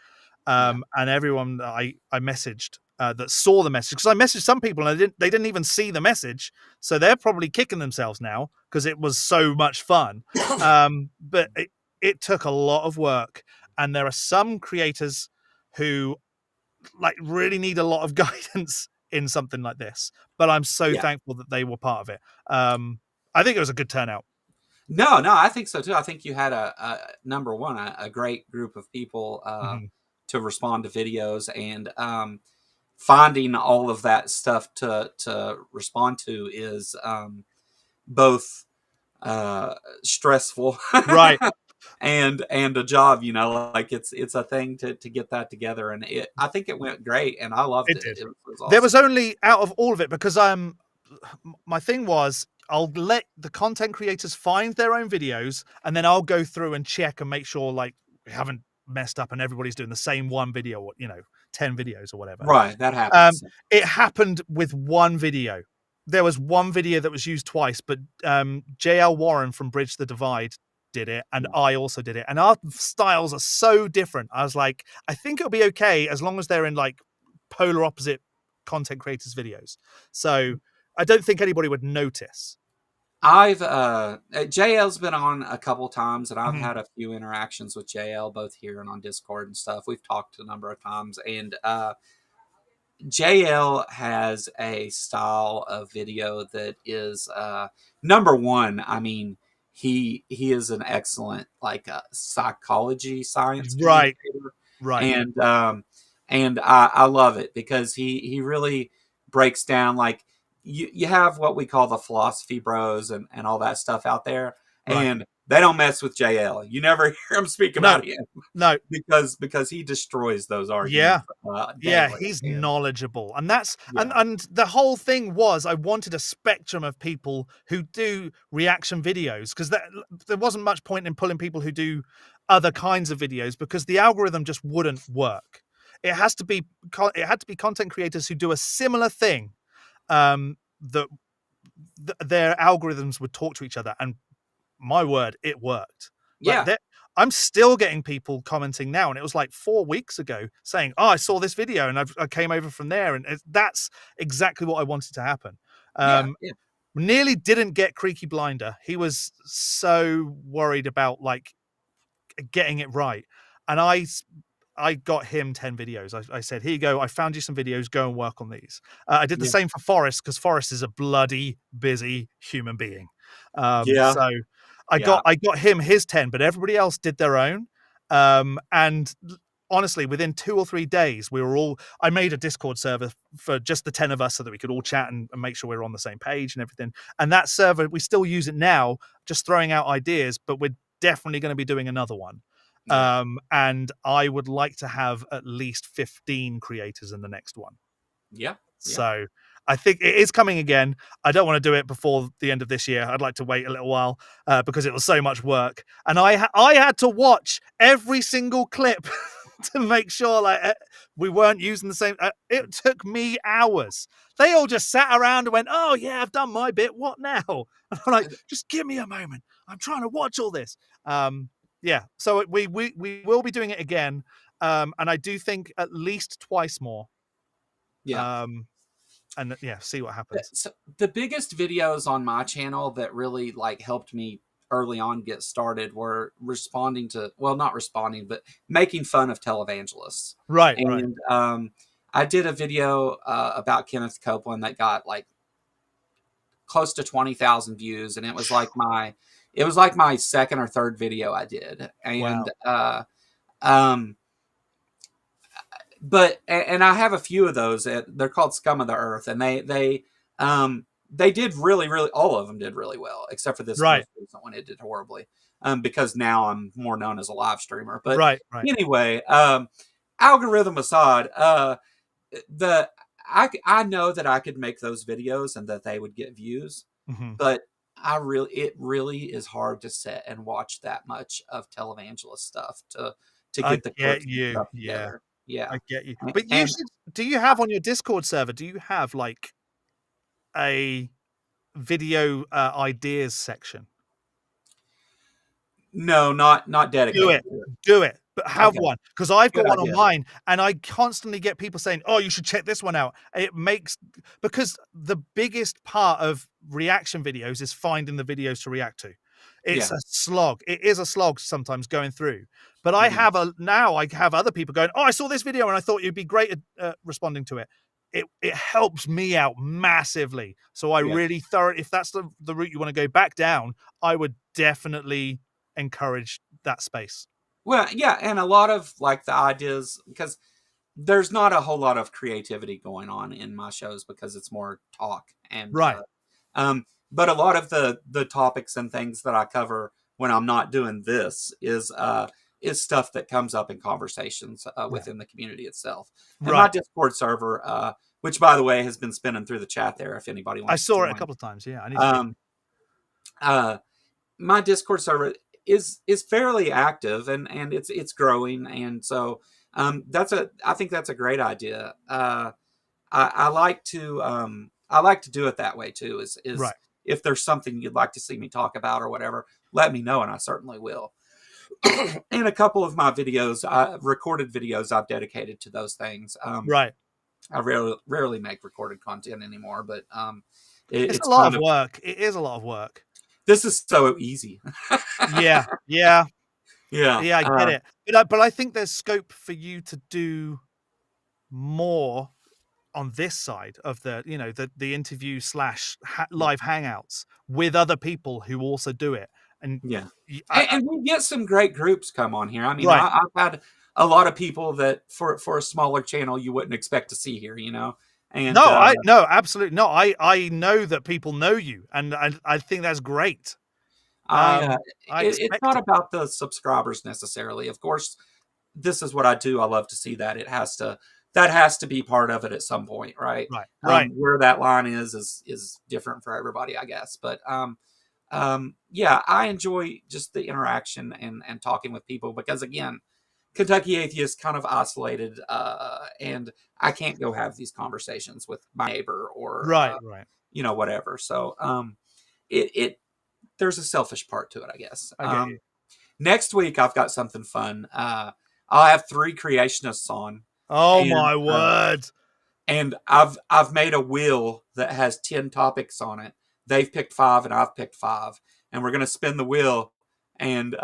yeah.
And everyone that I messaged that saw the message, because I messaged some people and they didn't even see the message, so they're probably kicking themselves now because it was so much fun. But it took a lot of work, and there are some creators who like really need a lot of guidance in something like this. But I'm so
Yeah.
thankful that they were part of it. I think it was a good turnout.
No, I think so too. I think you had a number one, a great group of people
Mhm.
to respond to videos, and finding all of that stuff to respond to is both stressful
Right.
and a job. Like it's a thing to get that together, and I think it went great, and I loved
It
it.
did.
It was
There was
awesome.
only out of all of it because my thing was I'll let the content creators find their own videos and then I'll go through and check and make sure like we haven't messed up and everybody's doing the same one video or 10 videos or whatever.
Right, that
Um,
happens.
it happened with one video. There was one video that was used twice, but JL Warren from Bridge the Divide did it, and
Yeah.
I also did it. And our styles are so different. I was like, I think it'll be okay as long as they're in like polar opposite content creators' videos. So I don't think anybody would notice.
I've JL's been on a couple times, and I've
Mhm.
had a few interactions with JL both here and on Discord and stuff. We've talked a number of times, and JL has a style of video that is number one. I mean, he is an excellent like psychology science
Right,
communicator,
right.
and I love it because he really breaks down like you have what we call the philosophy bros and all that stuff out there,
Right.
and they don't mess with JL. You never hear him speak
No,
about him
no.
because he destroys those
Yeah.
arguments
Yeah,
daily.
he's
And
knowledgeable. And that's
yeah,
and the whole thing was I wanted a spectrum of people who do reaction videos because there wasn't much point in pulling people who do other kinds of videos because the algorithm just wouldn't work. It has to be it had to be content creators who do a similar thing that their algorithms would talk to each other, and my word, it worked. Like
yeah,
that, I'm still getting people commenting now, and it was like 4 weeks ago saying, "Oh, I saw this video, and I came over from there," and that's exactly what I wanted to happen.
yeah,
Um,
yeah,
Nearly didn't get Creaky Blinder. He was so worried about like getting it right, and I got him 10 videos. I said, "Here you go. I found you some videos. Go and work on these." I did the
yeah,
same for Forrest because Forrest is a bloody busy human being.
yeah,
So
yeah,
I got him his 10, but everybody else did their own. And honestly, within 2 or 3 days, I made a Discord server for just the 10 of us so that we could all chat and make sure we were on the same page and everything. And that server, we still use it now, just throwing out ideas, but we're definitely going to be doing another one.
yeah,
And I would like to have at least 15 creators in the next one.
yeah, yeah.
So I think it is coming again. I don't want to do it before the end of this year. I'd like to wait a little while because it was so much work. And I had to watch every single clip to make sure we weren't using the same. It took me hours. They all just sat around and went, "Oh yeah, I've done my bit. What now?" And I'm like, "Just give me a moment. I'm trying to watch all this." Yeah, so we will be doing it again, and I do think at least twice more.
Yeah.
And yeah, see what happens.
So the biggest videos on my channel that really like helped me early on get started were responding to, well, not responding, but making fun of televangelists.
Right, right.
And I did a video about Kenneth Copeland that got like close to 20,000 views, and it was like my second or third video I did. And
Wow.
um but and I have a few of those. They're called Scum of the Earth, and they did really, all of them did really well, except for this
Right,
most recent one. It did horribly, because now I'm more known as a live streamer. But
right, right.
anyway, algorithm aside, the I know that I could make those videos and that they would get views,
Mhm.
but it really is hard to sit and watch that much of televangelist stuff to
I
get the
get
clips and
you.
stuff
Yeah,
together. Yeah.
I get you. But you
And
should do you have on your Discord server, do you have, like, a video, ideas section?
no, not
Do
dedicated
it.
to it.
Do it, but have
Okay,
one because I've
good
got one on
idea.
mine, and I constantly get people saying, "Oh, you should check this one out." It makes because the biggest part of reaction videos is finding the videos to react to. It's
Yeah.
a slog. It is a slog sometimes going through. But
Mhm.
I have other people going, "Oh, I saw this video and I thought you'd be great at responding to it." It helps me out massively. So I
Yeah.
really if that's the route you want to go back down, I would definitely encourage that space.
Well, yeah, and a lot of like the ideas, because there's not a whole lot of creativity going on in my shows because it's more talk and
Right.
but a lot of the topics and things that I cover when I'm not doing this is stuff that comes up in conversations
Yeah.
within the community itself. And my
Right.
Discord server, which by the way has been spinning through the chat there if anybody
I
wants to
saw it a
join.
couple of times. Yeah, I need to get
Um, uh, my Discord server is fairly active, and it's growing, and so I think that's a great idea. I I like to do it that way too. Is
right.
if there's something you'd like to see me talk about or whatever, let me know, and I certainly will. And a couple of my videos, recorded videos, I've dedicated to those things.
Right.
I rarely make recorded content anymore, but
It's a
it's
lot
kind
of
of,
work. It is a lot of work.
this is so easy.
Yeah. Yeah.
Yeah.
Yeah, I get it. But I think there's scope for you to do more on this side of the interview slash
Yeah.
live hangouts with other people who also do it. And
Yeah.
I
And we get some great groups come on here. I mean,
right.
I've had a lot of people that for a smaller channel you wouldn't expect to see here, you know? And
No, absolutely. No, I know that people know you and I think that's great.
I
I
it's
expect
not
it.
about the subscribers necessarily. Of course, this is what I do. I love to see that. That has to be part of it at some point, right?
Right, right.
Where that line is different for everybody, I guess. But yeah, I enjoy just the interaction and talking with people because again, Kentucky Atheist kind of isolated, and I can't go have these conversations with my neighbor or
Right, right.
whatever. So it there's a selfish part to it, I guess.
I get you.
Next week I've got something fun. I'll have three creationists on,
Oh
and
my word.
I've made a wheel that has 10 topics on it. They've picked five and I've picked five, and we're gonna spin the wheel and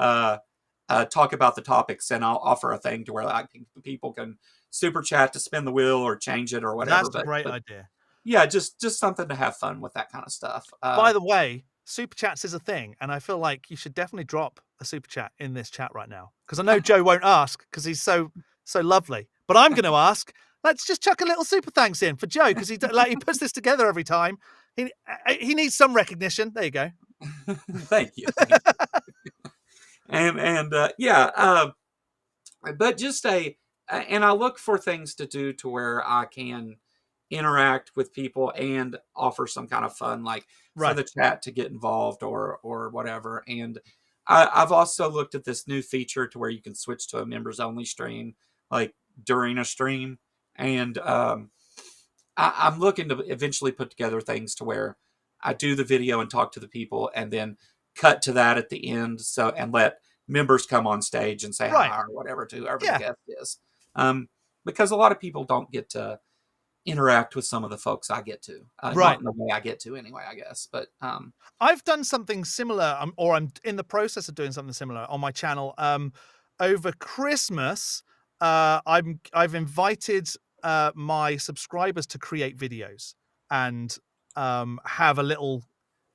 talk about the topics. And I'll offer a thing to where like people can super chat to spin the wheel or change it or whatever.
That's a great
But
idea.
yeah, just something to have fun with that kind of stuff.
By the way, super chats is a thing, and I feel like you should definitely drop a super chat in this chat right now because I know Joe won't ask because he's so lovely. But I'm going to ask. Let's just chuck a little super thanks in for Joe because he puts this together every time. He needs some recognition. There you go.
Thank you. And yeah, but just and I look for things to do to where I can interact with people and offer some kind of fun, like for
Right.
the chat to get involved or whatever. And I've also looked at this new feature to where you can switch to a members only stream, like during a stream. And I'm looking to eventually put together things to where I do the video and talk to the people, and then cut to that at the end. So and let members come on stage and say
Right.
hi or whatever to whoever the
Yeah.
guest is. Because a lot of people don't get to interact with some of the folks I get to,
Right.
not in the way I get to anyway, I guess. But
I've done something similar, or I'm in the process of doing something similar on my channel. Over Christmas, I've invited my subscribers to create videos and have a little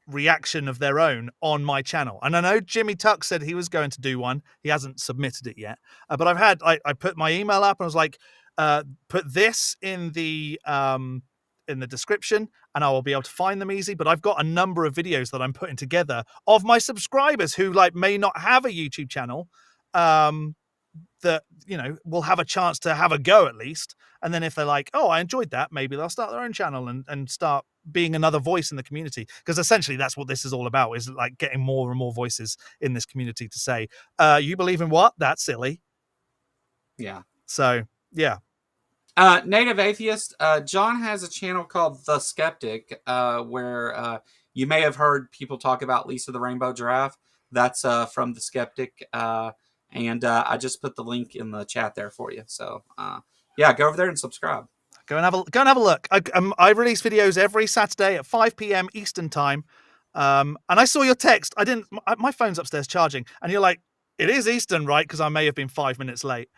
reaction of their own on my channel. And I know Jimmy Tuck said he was going to do one. He hasn't submitted it yet, but I put my email up and I was like, put this in the description and I will be able to find them easy. But I've got a number of videos that I'm putting together of my subscribers who like may not have a YouTube channel, that will have a chance to have a go at least. And then if they're like, oh, I enjoyed that, maybe they'll start their own channel and start being another voice in the community. Because essentially that's what this is all about, is like getting more and more voices in this community to say, you believe in what? That's silly.
yeah.
So yeah.
Native Atheist, John has a channel called The Skeptic, where you may have heard people talk about Lisa the Rainbow Giraffe. That's from The Skeptic. And I just put the link in the chat there for you. So yeah, go over there and subscribe.
Go and have a look. I release videos every Saturday at 5 p.m. Eastern time. And I saw your text. My phone's upstairs charging, and you're like, it is Eastern, right? Because I may have been 5 minutes late.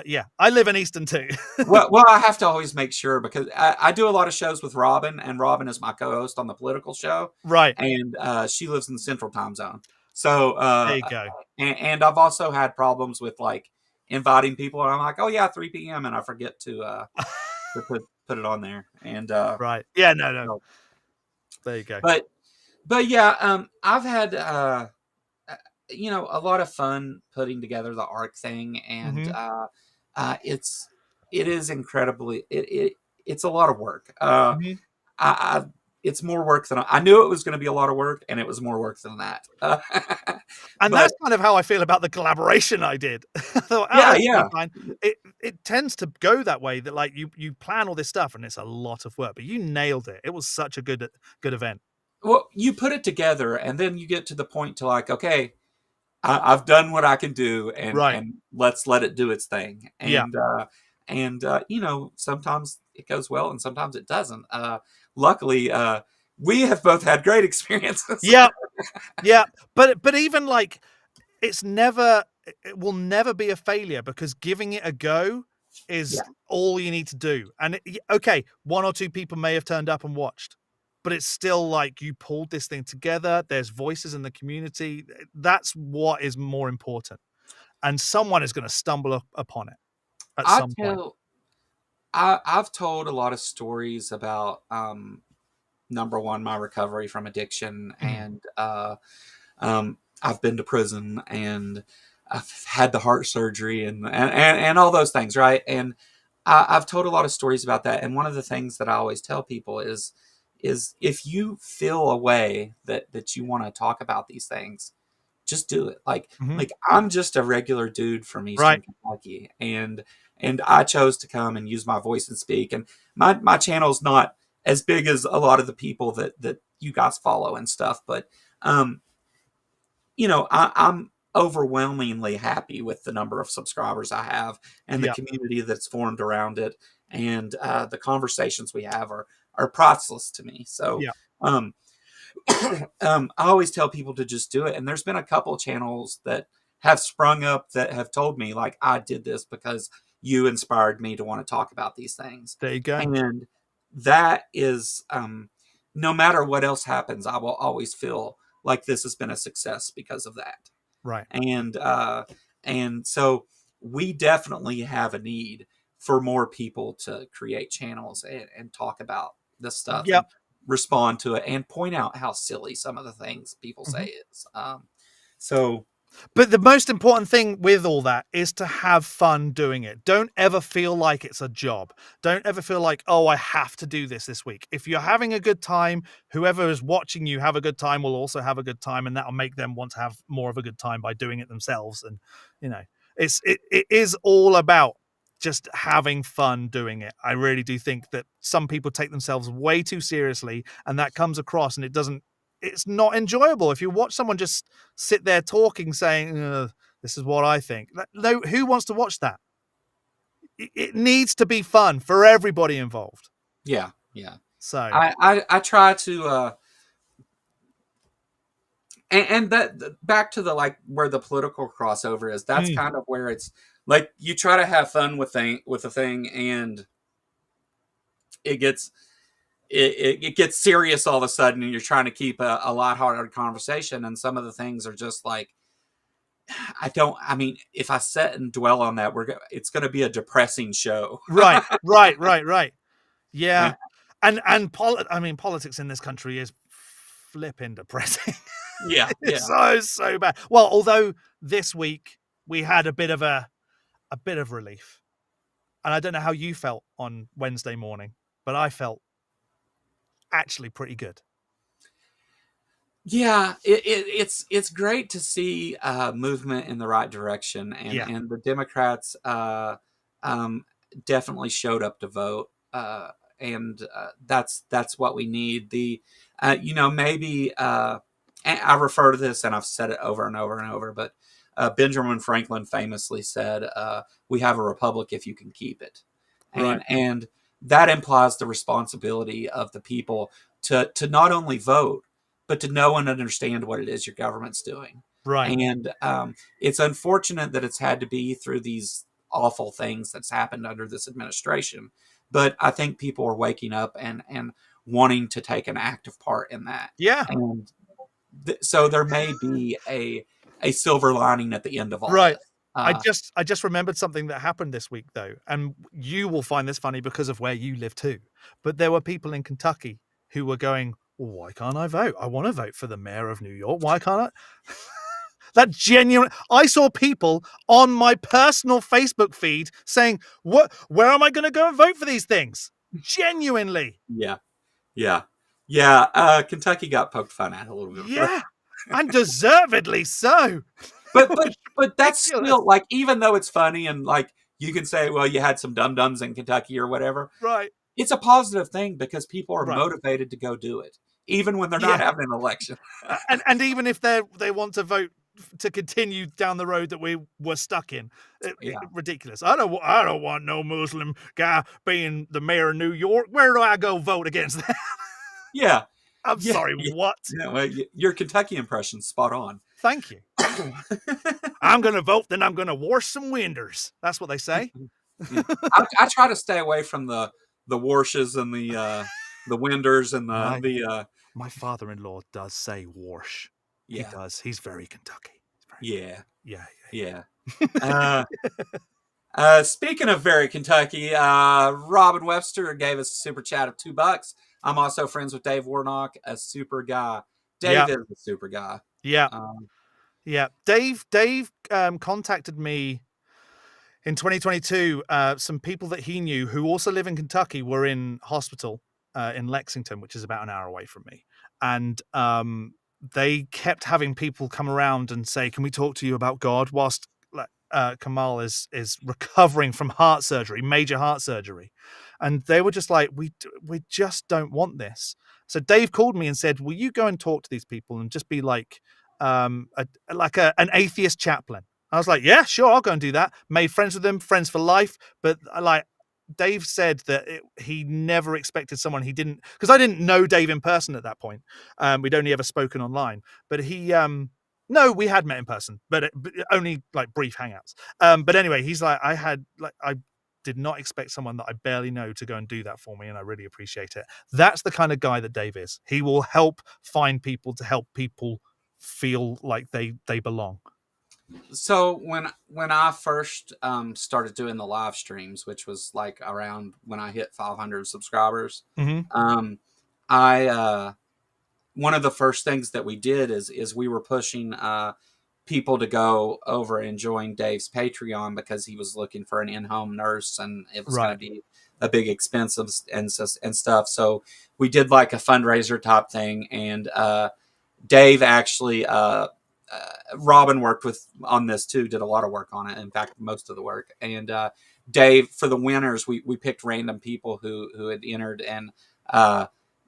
Yeah, I live in Eastern too.
well, I have to always make sure because I do a lot of shows with Robin, and Robin is my co-host on the political show,
Right.
and she lives in the Central Time Zone. So
there you go.
And I've also had problems with like inviting people, and I'm like, oh yeah, 3 p.m. and I forget to put it on there. And
right. Yeah. No.
So,
there you go.
But yeah, I've had a lot of fun putting together the ARC thing, and it is incredibly it's a lot of work. I it's more work than I knew it was going to be a lot of work, and it was more work than that.
And that's kind of how I feel about the collaboration I did. I thought,
yeah.
Fine. It tends to go that way, that like you plan all this stuff and it's a lot of work, but you nailed it. It was such a good event.
Well, you put it together, and then you get to the point to like, okay, I've done what I can do, and let's let it do its thing. And sometimes it goes well, and sometimes it doesn't. Luckily, we have both had great experiences.
Yeah, yeah. But even like, it will never be a failure because giving it a go is all you need to do. And okay, one or two people may have turned up and watched, but it's still like you pulled this thing together. There's voices in the community. That's what is more important. And someone is going to stumble upon it at some point.
I've told a lot of stories about, number one, my recovery from addiction, and I've been to prison, and I've had the heart surgery, and all those things, right? And I've told a lot of stories about that. And one of the things that I always tell people is if you feel a way that you want to talk about these things, just do it.
Mhm.
Like I'm just a regular dude from
Right.
Eastern Kentucky, and I chose to come and use my voice and speak. And my channel's not as big as a lot of the people that you guys follow and stuff, but um, I'm overwhelmingly happy with the number of subscribers I have and the
Yeah.
community that's formed around it, and the conversations we have are priceless to me. So
Yeah.
um, I always tell people to just do it. And there's been a couple channels that have sprung up that have told me, like, I did this because you inspired me to want to talk about these things.
There you go.
And that is, no matter what else happens, I will always feel like this has been a success because of that.
Right.
And so we definitely have a need for more people to create channels and talk about this stuff and
Yep.
respond to it and point out how silly some of the things people say
Mhm.
is. So
But the most important thing with all that is to have fun doing it. Don't ever feel like it's a job. Don't ever feel like, oh, I have to do this week. If you're having a good time, whoever is watching you have a good time will also have a good time, and that'll make them want to have more of a good time by doing it themselves. And you know, it is all about just having fun doing it. I really do think that some people take themselves way too seriously, and that comes across, and it's not enjoyable. If you watch someone just sit there talking, saying, "This is what I think," no, who wants to watch that? It needs to be fun for everybody involved.
yeah, yeah.
So,
I try to and that back to the like where the political crossover is. That's
mm,
kind of where it's like you try to have fun with a thing, and it gets it gets serious all of a sudden, and you're trying to keep a lighthearted conversation, and some of the things are just like I mean, if I sit and dwell on that, it's going to be a depressing show.
right, right, right, right.
Yeah,
Yeah, I mean, politics in this country is flipping depressing.
yeah,
It's
yeah.
so bad. Well, although this week we had a bit of relief, and I don't know how you felt on Wednesday morning, but I felt actually pretty good.
Yeah, it's great to see movement in the right direction,
Yeah.
and the Democrats um, definitely showed up to vote, and that's what we need. Maybe and I refer to this, and I've said it over and over and over, but Benjamin Franklin famously said, "We have a republic if you can keep it,"
Right.
and that implies the responsibility of the people to not only vote but to know and understand what it is your government's doing.
Right.
And it's unfortunate that it's had to be through these awful things that's happened under this administration. But I think people are waking up and wanting to take an active part in that.
Yeah.
And so there may be a silver lining at the end of all
Right.
this. Uh,
I just remembered something that happened this week though, and you will find this funny because of where you live too. But there were people in Kentucky who were going, well, "Why can't I vote? I want to vote for the mayor of New York. Why can't I?" That genuine. I saw people on my personal Facebook feed saying, "What? Where am I going to go and vote for these things?" Genuinely.
yeah, yeah, yeah. Kentucky got poked fun at a little bit, but
Yeah, and deservedly so. It
but
was
but but that's
ridiculous.
still like, even though it's funny and like you can say, well, you had some dum dums in Kentucky or whatever,
Right.
it's a positive thing because people are
Right.
motivated to go do it, even when they're not
Yeah.
having an election.
And even if they want to vote to continue down the road that we were stuck in,
Yeah,
ridiculous. I don't want no Muslim guy being the mayor of New York. Where do I go vote against that?
yeah,
I'm
yeah,
sorry.
yeah.
What?
Well, your Kentucky impression's spot on.
Thank you. I'm gonna vote, then I'm gonna wash some winders. That's what they say.
Yeah. I try to stay away from the warshes and the winders and
My
the
my father-in-law does say wash. He
yeah,
does. He's very Kentucky. He's very
yeah,
yeah,
yeah.
yeah,
Uh, Speaking of very Kentucky, Robin Webster gave us a super chat of $2. I'm also friends with Dave Warnock, a super guy.
yeah,
Dave is a super guy.
yeah.
Um,
Yeah. Dave contacted me in 2022. Some people that he knew who also live in Kentucky were in hospital in Lexington, which is about an hour away from me. And they kept having people come around and say, "Can we talk to you about God?" Whilst Kamal is recovering from heart surgery, major heart surgery, and they were just like, "We just don't want this." So Dave called me and said, "Will you go and talk to these people and just be like an atheist chaplain?" I was like, "Yeah, sure, I'll go and do that." Made friends with them, friends for life. But like Dave said that he never expected someone he didn't, because I didn't know Dave in person at that point. We'd only ever spoken online, but he no, we had met in person, but only like brief hangouts. But anyway, he's like, I did not expect someone that I barely know to go and do that for me, and I really appreciate it. That's the kind of guy that Dave is. He will help find people to help people feel like they belong.
So when I first started doing the live streams, which was like around when I hit 500 subscribers,
Mm-hmm.
I one of the first things that we did is we were pushing people to go over and join Dave's Patreon because he was looking for an in-home nurse and it was going to
Right.
be a big expense and stuff. So we did like a fundraiser type thing, and Dave actually. Robin worked with on this too, did a lot of work on it. In fact, most of the work. And Dave, for the winners, we picked random people who had entered, and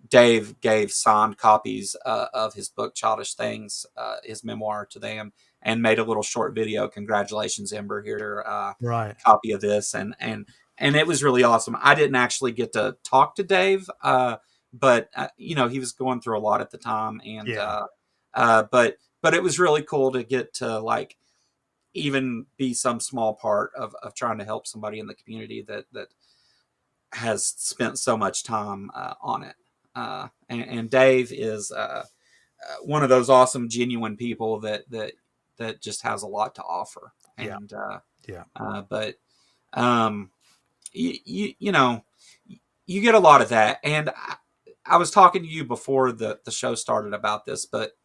Dave gave signed copies of his book, Childish Things, his memoir, to them, and made a little short video. Congratulations, Ember. Here,
Right.
copy of this, and it was really awesome. I didn't actually get to talk to Dave, but he was going through a lot at the time, and
Yeah.
but it was really cool to get to like even be some small part of trying to help somebody in the community that has spent so much time on it. And Dave is one of those awesome, genuine people that just has a lot to offer.
Yeah.
And
Yeah.
but you know, you get a lot of that. And I was talking to you before the show started about this, but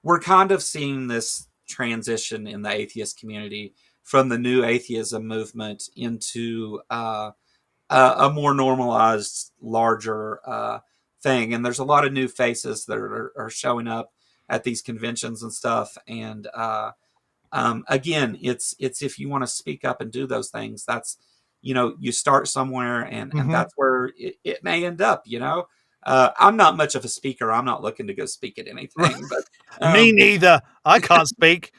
we're kind of seeing this transition in the atheist community from the new atheism movement into a more normalized, larger thing. And there's a lot of new faces that are showing up at these conventions and stuff. And again, it's if you want to speak up and do those things, that's you start somewhere, and
Mm-hmm.
that's where it may end up. I'm not much of a speaker. I'm not looking to go speak at anything, but
Me neither. I can't speak.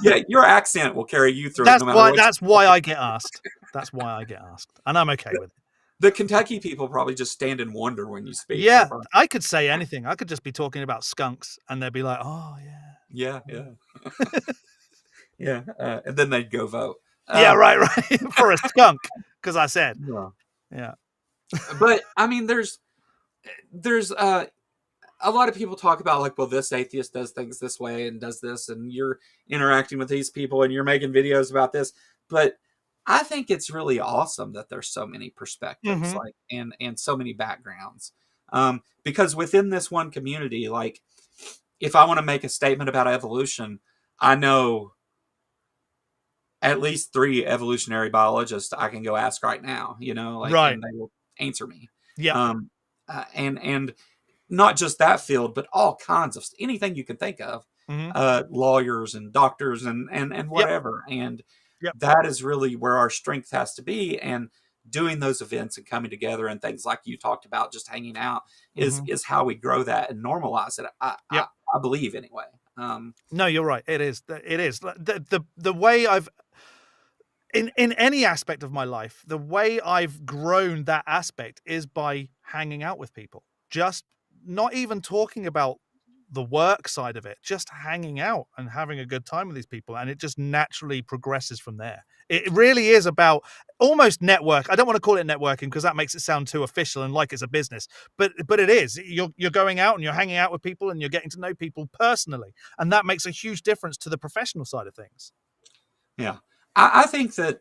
yeah, your accent will carry you through it
That's
no matter
why.
what
That's
you
why
say.
I get asked. That's why I get asked, and I'm okay with it.
The Kentucky people probably just stand in wonder when you speak. They're
Yeah,
probably,
I could say anything. I could just be talking about skunks, and they'd be like, "Oh
yeah,
yeah,
yeah, yeah, and then they'd go vote.
yeah,
Um,
right, right." For a skunk, because I said,
yeah.
yeah.
But I mean, there's a lot of people talk about like, well, this atheist does things this way and does this, and you're interacting with these people and you're making videos about this. But I think it's really awesome that there's so many perspectives,
Mm-hmm.
like and so many backgrounds. Because within this one community, like if I want to make a statement about evolution, I know at least 3 evolutionary biologists I can go ask right now, like,
Right.
and they will answer me.
Yep.
Um, and not just that field, but all kinds of anything you can think of,
Mm-hmm.
lawyers and doctors and
Yep.
whatever. And
Yep.
that is really where our strength has to be. And doing those events and coming together and things like you talked about, just hanging out
Mm-hmm.
is how we grow that and normalize it.
Yep.
I believe anyway.
No, you're right. It is. It is. The way I've in any aspect of my life, the way I've grown that aspect is by hanging out with people. Just not even talking about the work side of it, just hanging out and having a good time with these people. And it just naturally progresses from there. It really is about almost network. I don't want to call it networking because that makes it sound too official and like it's a business. But it is. You're going out and you're hanging out with people and you're getting to know people personally. And that makes a huge difference to the professional side of things.
Yeah. I think that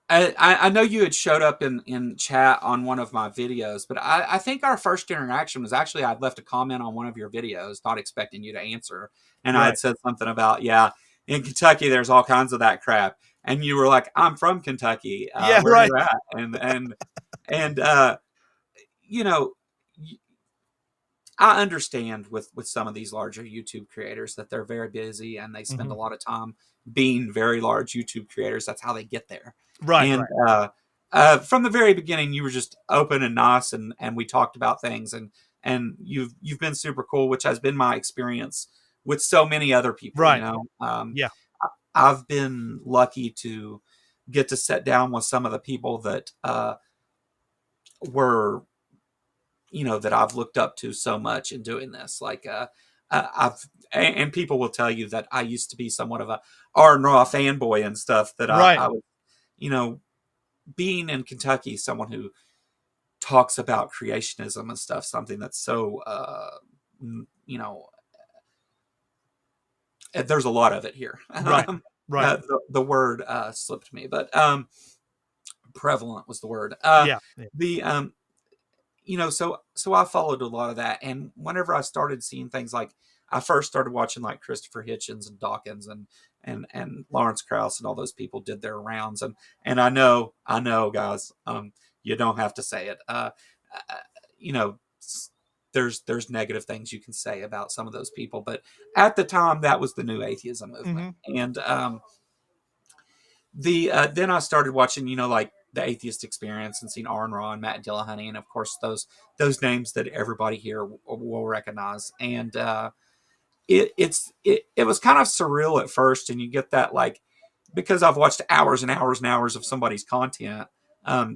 I know you had showed up in chat on one of my videos, but I think our first interaction was actually I'd left a comment on one of your videos, not expecting you to answer, and I
Right.
had said something about in Kentucky there's all kinds of that crap, and you were like, I'm from Kentucky,
Yeah.
where are
Right.
you at? And you know, I understand with some of these larger YouTube creators that they're very busy and they spend a
Hmm.
lot of time being very large YouTube creators. That's how they get there.
Right.
And
Right.
from the very beginning, you were just open and nice, and we talked about things, and you've been super cool, which has been my experience with so many other people.
Right. Yeah.
I've been lucky to get to sit down with some of the people that were that I've looked up to so much in doing this. Like I've and people will tell you that I used to be somewhat of a R and Raw fanboy and stuff. That
Right.
I was, you know, being in Kentucky, someone who talks about creationism and stuff, something that's so you know, there's a lot of it here.
Right. Right.
The word slipped me, but prevalent was the word.
Yeah. Yeah.
The so I followed a lot of that, and whenever I started seeing things like I first started watching like Christopher Hitchens and Dawkins and Lawrence Krauss and all those people did their rounds, and I know guys, you don't have to say it. Uh, you know, there's negative things you can say about some of those people, but at the time that was the new atheism movement,
Hmm.
and then I started watching, like the Atheist Experience and seeing Aaron Ra and Matt Dillahunty, and of course those names that everybody here will recognize. And it was kind of surreal at first, and you get that because I've watched hours and hours and hours of somebody's content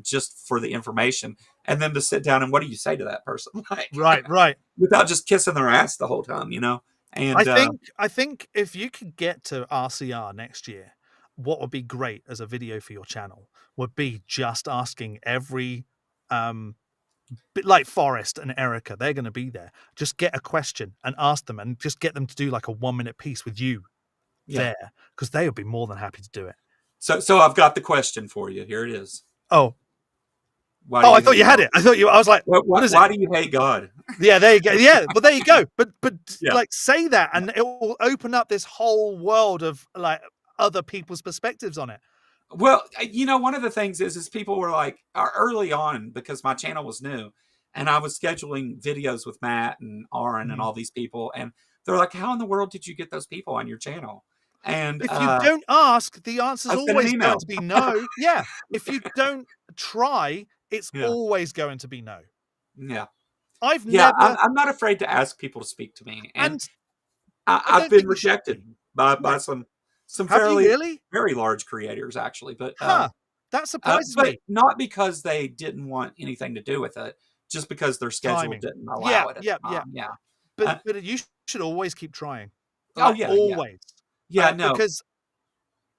just for the information, and then to sit down and what do you say to that person
Right. Right.
without just kissing their ass the whole time.
I
And
think I think if you could get to RCR next year, what would be great as a video for your channel would be just asking every bit like Forrest and Erica, they're going to be there. Just get a question and ask them, and just get them to do like a 1-minute piece with you
yeah,
there, because they would be more than happy to do it.
so I've got the question for you. Here it is.
Oh,
Why do
oh, I
you
thought
hate
you had
God?
it. I was like, what is it?
Why do you hate God?
Yeah, there you go. Yeah, well, there you go. But
Yeah.
like, say that, and it will open up this whole world of like other people's perspectives on it.
Well, one of the things is people were like early on, because my channel was new and I was scheduling videos with Matt and Aaron and
Mhm.
all these people, and they're like, how in the world did you get those people on your channel? And
If you don't ask, the answer's
I sent an
always going
email.
to be no. Yeah. If you don't try, it's
Yeah.
always going to be no.
Yeah.
I've
Yeah.
never,
I'm not afraid to ask people to speak to me. And
and I
I've
don't
been
think you should
rejected
be.
by
Yeah.
some
Have you
fairly,
really?
very large creators, actually.
Huh. That surprises
But
me.
not because they didn't want anything to do with it, just because their schedule
Timing.
didn't
Yeah,
allow it at
yeah,
the
yeah.
time. Yeah.
But
Uh,
you should always keep trying.
oh
Like,
yeah, yeah,
always.
yeah. No,
Because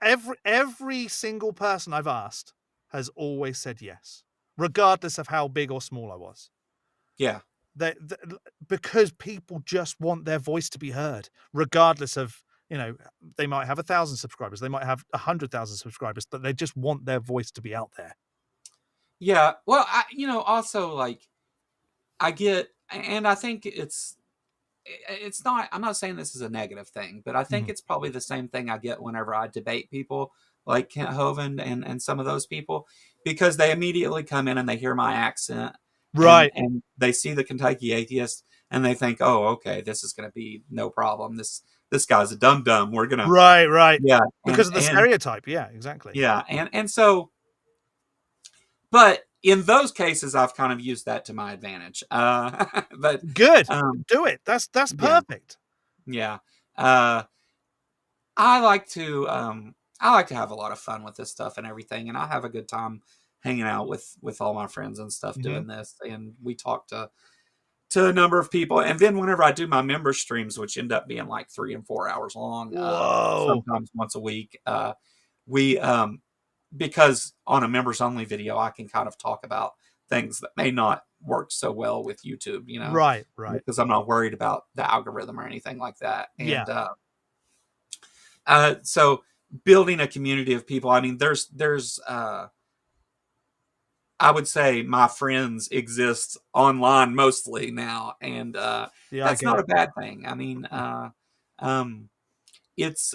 every single person I've asked has always said yes, regardless of how big or small I was.
yeah,
They, because people just want their voice to be heard, regardless of, they might have 1,000 subscribers, they might have 100,000 subscribers, but they just want their voice to be out there.
yeah. Well, also I get, and I think it's not. I'm not saying this is a negative thing, but I think
Mhm.
it's probably the same thing I get whenever I debate people like Kent Hovind and some of those people, because they immediately come in and they hear my accent and
Right,
they see the Kentucky atheist and they think, oh, okay, this is going to be no problem. This guy's a dum dum. We're gonna,
right, right.
yeah,
Because
and
of the
and
stereotype. Yeah, exactly.
yeah, and so, but in those cases, I've kind of used that to my advantage. But
Good.
um,
Do it. That's
yeah,
perfect.
yeah. Uh, I like to have a lot of fun with this stuff and everything, and I have a good time hanging out with all my friends and stuff
Hmm.
doing this. And we talk to a number of people, and then whenever I do my member streams, which end up being like 3 and 4 hours long,
Whoa.
sometimes once a week, we because on a members only video, I can kind of talk about things that may not work so well with YouTube,
Right, right.
because I'm not worried about the algorithm or anything like that.
Yeah.
And so building a community of people. I mean, there's I would say my friends exist online mostly now, and
Yeah, I
that's
get
not
it.
a bad thing. I mean, um, it's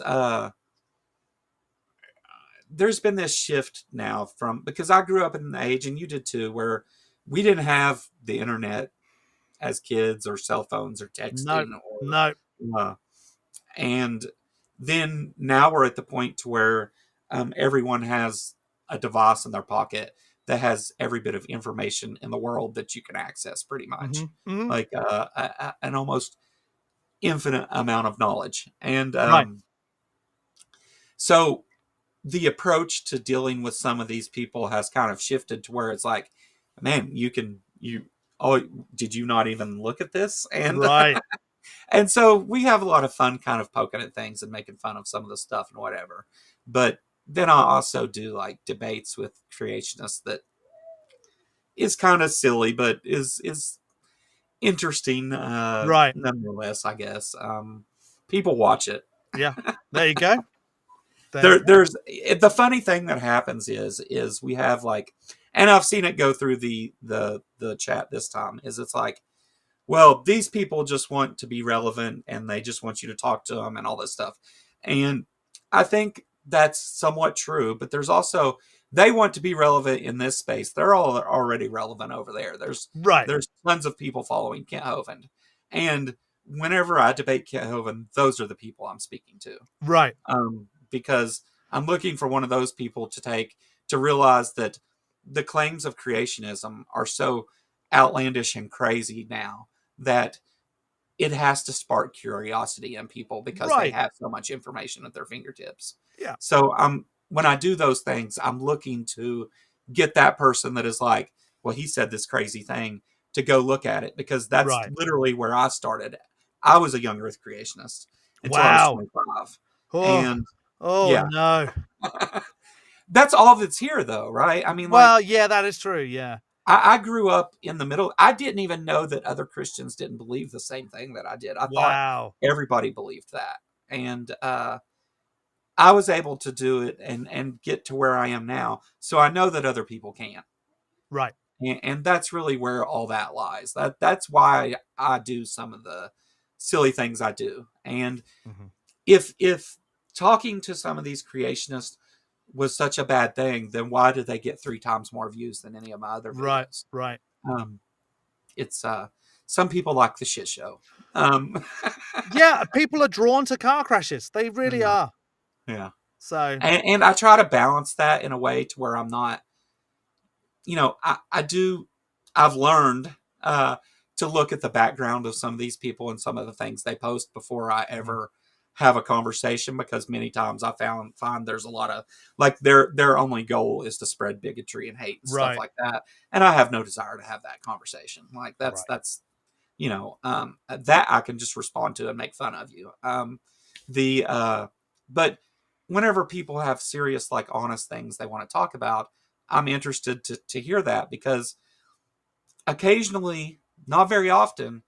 there's been this shift now from, because I grew up in an age, and you did too, where we didn't have the internet as kids, or cell phones, or
No,
texting, or
no,
uh, and then now we're at the point to where everyone has a device in their pocket that has every bit of information in the world that you can access, pretty
hmm
much,
hmm
like an almost infinite amount of knowledge. And
right,
so the approach to dealing with some of these people has kind of shifted to where it's like, man, you oh, did you not even look at this? And
right,
and so we have a lot of fun kind of poking at things and making fun of some of the stuff and whatever. But then I also do like debates with creationists that is kind of silly, but is interesting
right.
nonetheless, I guess. People watch it.
Yeah, there you go. There you
there
go.
there's the funny thing that happens is we have like, and I've seen it go through the chat this time, is it's like, well, these people just want to be relevant, and they just want you to talk to them and all this stuff. And I think that's somewhat true, but there's also, they want to be relevant in this space. They're all already relevant over there.
Right,
There's tons of people following Kent Hovind. And whenever I debate Kent Hovind, those are the people I'm speaking to.
right,
Because I'm looking for one of those people to realize that the claims of creationism are so outlandish and crazy now that it has to spark curiosity in people because they
right.
have so much information at their fingertips.
Yeah,
So when I do those things, I'm looking to get that person that is like, well, he said this crazy thing, to go look at it, because that's
right.
literally where I started. I was a young Earth creationist until I was
Wow.
25.
Oh,
And
oh
yeah,
no.
that's all that's here though, right? I mean, like,
Well, yeah, that is true. Yeah.
I grew up in the middle. I didn't even know that other Christians didn't believe the same thing that I did. I thought
Wow.
everybody believed that. And I was able to do it and get to where I am now. So I know that other people can't.
Right.
And that's really where all that lies. That's why I do some of the silly things I do. And
hmm
if talking to some of these creationists was such a bad thing, then why did they get 3 times more views than any of my other
Right.
videos?
Right.
Um, it's some people like the shit show. Um,
Yeah, people are drawn to car crashes. They really are.
yeah,
So,
and I try to balance that in a way to where I'm not, I do. I've learned to look at the background of some of these people and some of the things they post before I
mhm.
ever have a conversation, because many times I find there's a lot of, like, their only goal is to spread bigotry and hate and stuff
Right.
like that, and I have no desire to have that conversation. Like,
Right.
that's that I can just respond to and make fun of you. The But whenever people have serious, like, honest things they want to talk about, I'm interested to hear that, because occasionally, not very often,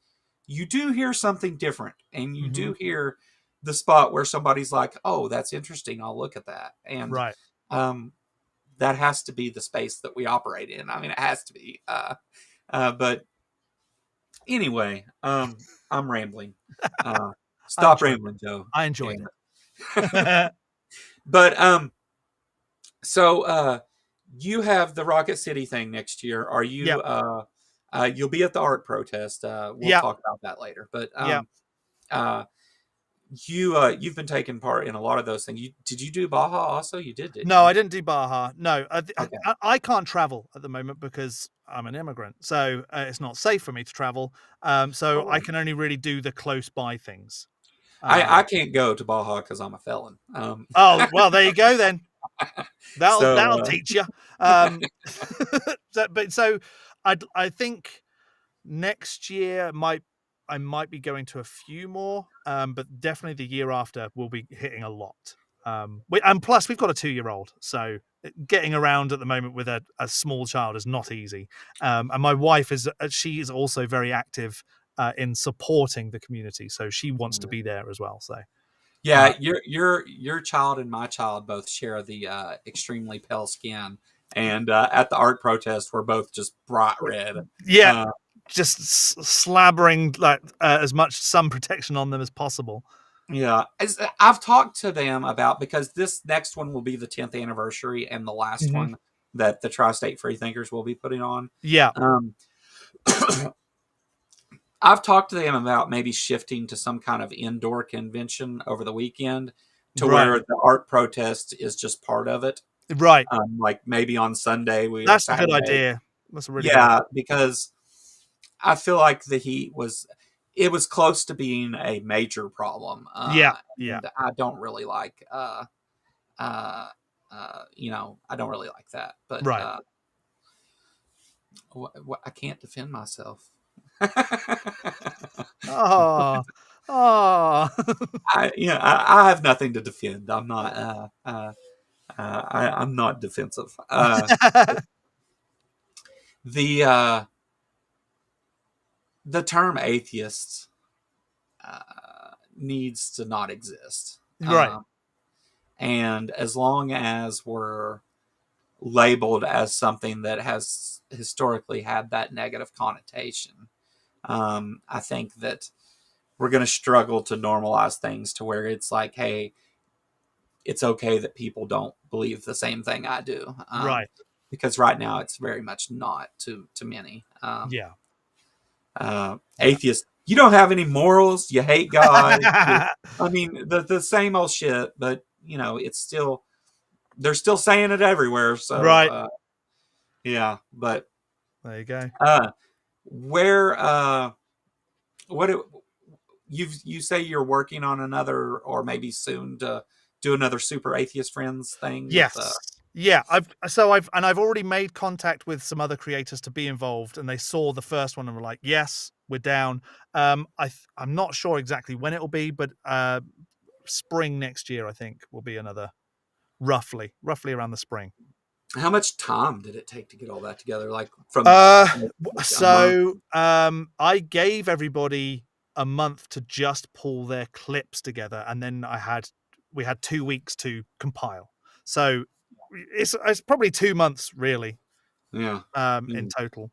you do hear something different, and you
hmm
do hear the spot where somebody's like, "Oh, that's interesting. I'll look at that." And
Right.
um, that has to be the space that we operate in. I mean, it has to be. But anyway, I'm rambling. Uh,
I
Stop
enjoyed it.
rambling, Joe.
I enjoyed
Damn it.
it.
But so you have the Rocket City thing next year. Are
Yeah.
you you'll be at the art protest. We'll
Yeah.
talk about that later. But
Yeah.
uh you've been taking part in a lot of those things. Did you do Baja also? You did, didn't
No,
you?
I didn't do Baja. No,
Okay.
I can't travel at the moment because I'm an immigrant, so it's not safe for me to travel. So
All
I
right.
can only really do the close by things.
I
Um,
can't go to Baja because I'm a felon.
oh well, there you go then. That'll
So
teach you. Um, so I think next year I might be going to a few more, but definitely the year after we'll be hitting a lot. And plus we've got a 2-year-old, so getting around at the moment with a small child is not easy. And my wife she is also very active in supporting the community, so she wants to be there as well. So uh,
yeah, your child and my child both share the extremely pale skin, and at the art protest were both just bright red.
Yeah,
Uh,
just slabbering like as much sun protection on them as possible.
yeah, I've talked to them about, because this next one will be the 10th anniversary and the last
Mm-hmm.
one that the Tri-State Freethinkers will be putting on.
Yeah.
Um, I've talked to them about maybe shifting to some kind of indoor convention over the weekend, to
Right.
where the art protest is just part of it.
Right.
Like maybe on Sunday or
That's a good
Saturday.
idea. That's a really good
Yeah,
idea.
because I feel like the heat it was close to being a major problem.
Yeah. Yeah.
And I don't really like, I don't really like that. But
Right.
I can't defend myself.
Oh. Oh.
I have nothing to defend. I'm not. I'm not defensive. The uh, the term atheist needs to not exist.
Right.
And as long as we're labeled as something that has historically had that negative connotation, I think that we're going to struggle to normalize things to where it's like, hey, it's okay that people don't believe the same thing I do.
Right.
Because right now it's very much not to many.
Yeah.
Atheists, you don't have any morals. You hate God. I mean, the same old shit, but it's still, they're still saying it everywhere. So,
Right.
yeah, but
There you go.
where, what you say you're working on another, or maybe soon to do another Super Atheist Friends thing with,
Yes. Yeah, I've already made contact with some other creators to be involved, and they saw the first one and were like, "Yes, we're down." I'm not sure exactly when it'll be, but spring next year I think will be another, roughly around the spring.
how much time did it take to get all that together? Like from a month?
So I gave everybody a month to just pull their clips together, and then we had 2 weeks to compile. So it's probably 2 months really,
Yeah.
in total.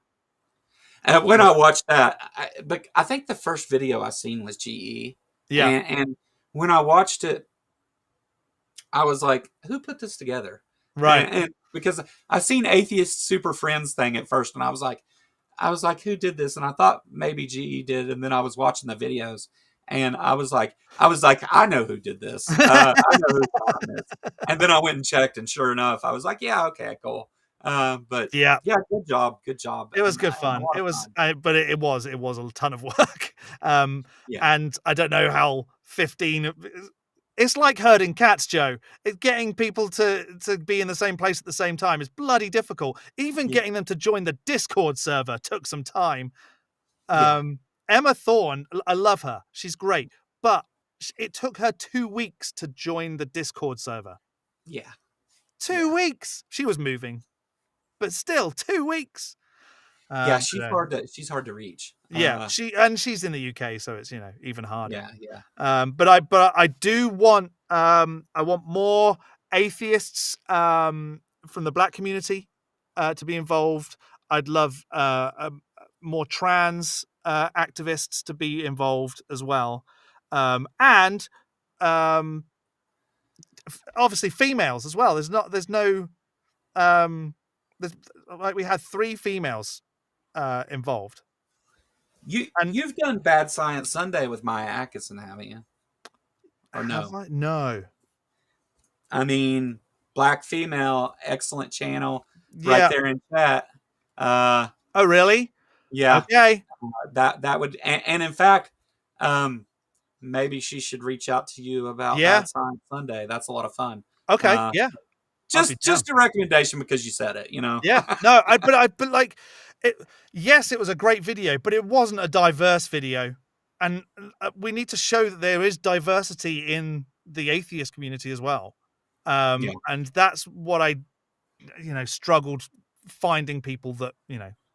When I watched that, but I think the first video I seen was GE,
Yeah,
and when I watched it, I was like, "Who put this together?"
right.
And because I seen Atheist Super Friends thing at first, and I was like, "Who did this?" And I thought maybe GE did, and then I was watching the videos, and I was like, "I know who did this. I know who's behind this." And then I went and checked, and sure enough, I was like, "Yeah, okay, cool." But
Yeah,
yeah, good job,
it was
and
good
a
fun.
lot
It
of
was,
fun.
but it was a ton of work.
Yeah,
And I don't know how 15. It's like herding cats, Joe. Getting people to be in the same place at the same time is bloody difficult. Even
yeah,
getting them to join the Discord server took some time.
yeah,
Emma Thorne, I love her. She's great, but it took her 2 weeks to join the Discord server.
yeah,
2
yeah.
weeks. She was moving, but still 2 weeks.
Yeah,
So
she's hard to reach.
yeah, she's in the UK, so it's even harder.
Yeah, yeah.
But I do want I want more atheists from the Black community to be involved. I'd love more trans activists to be involved as well, and um, obviously females as well. There's no um, there's, like we had 3 females involved, and
You've done Bad Science Sunday with Maya Atkinson, haven't you? Or
have
no?
I? No.
I mean, black female, excellent channel, right
Yeah.
there in chat. Uh,
Oh, really?
yeah,
Okay.
that would, and in fact, um, maybe she should reach out to you about
Yeah.
Bad Science Sunday. That's a lot of fun.
Okay.
Uh,
Yeah. I'll be down.
just a recommendation because you said it. You know.
Yeah. No, but like it, yes, it was a great video, but it wasn't a diverse video. And we need to show that there is diversity in the atheist community as well.
Yeah,
And that's what I struggled finding people that,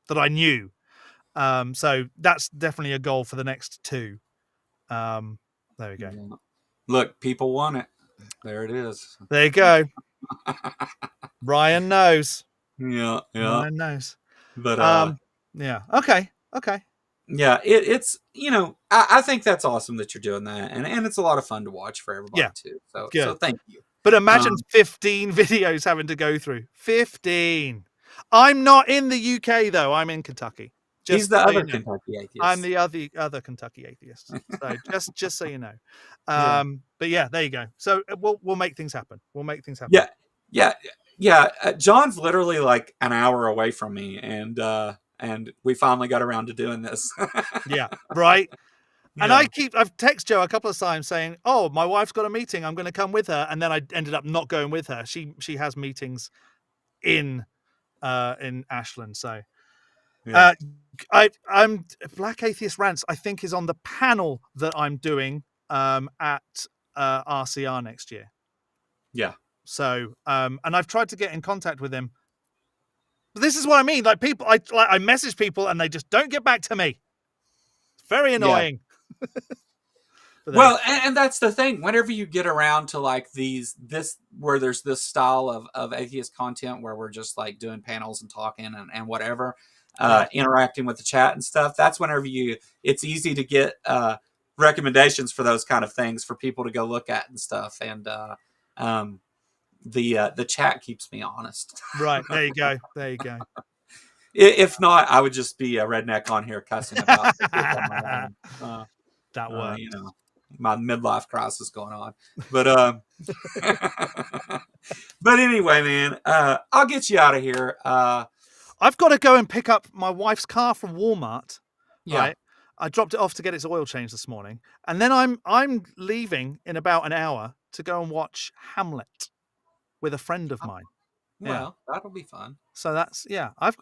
that I knew. So that's definitely a goal for the next 2. There we go.
yeah. Look, people want it. There it is.
There you go. Ryan knows.
Yeah,
No
yeah.
one knows.
But
Yeah. Okay.
yeah, it's I think that's awesome that you're doing that, and it's a lot of fun to watch for
Yeah.
everybody too. So
Good.
thank you.
But imagine
Um,
15 videos having to go through. 15. I'm not in the UK though. I'm in Kentucky.
he's
Just
the
so you
other
know.
Kentucky
I'm
atheist.
the other Kentucky atheist. So just so you know.
Yeah,
But yeah, there you go. So we'll make things happen. We'll make things happen.
yeah, yeah, yeah. John's literally like an hour away from me, and we finally got around to doing this.
Yeah. Right. And
Yeah,
I've texted Joe a couple of times saying, "Oh, my wife's got a meeting. I'm going to come with her." And then I ended up not going with her. She has meetings in Ashland. So
yeah,
uh, I'm Black Atheist Rants. I think is on the panel that I'm doing at RCR next year.
yeah,
So and I've tried to get in contact with him. But this is what I mean. Like people, I message people and they just don't get back to me. It's very
yeah.
annoying. But there you
Well, and that's the thing. Whenever you get around to like this where there's this style of atheist content where we're just like doing panels and talking and whatever,
Yeah.
interacting with the chat and stuff, that's whenever it's easy to get recommendations for those kind of things for people to go look at and stuff. And um, the chat keeps me honest.
Right. There you go. There you go.
If not, I would just be a redneck on here cussing about it on my own.
That works.
My midlife crisis going on. But but anyway, man, I'll get you out of here.
I've got to go and pick up my wife's car from Walmart.
Yeah.
Right. I dropped it off to get its oil changed this morning, and then I'm leaving in about an hour to go and watch Hamlet with a friend of mine. Yeah.
Well, that'll be fun.
So that's yeah. I'm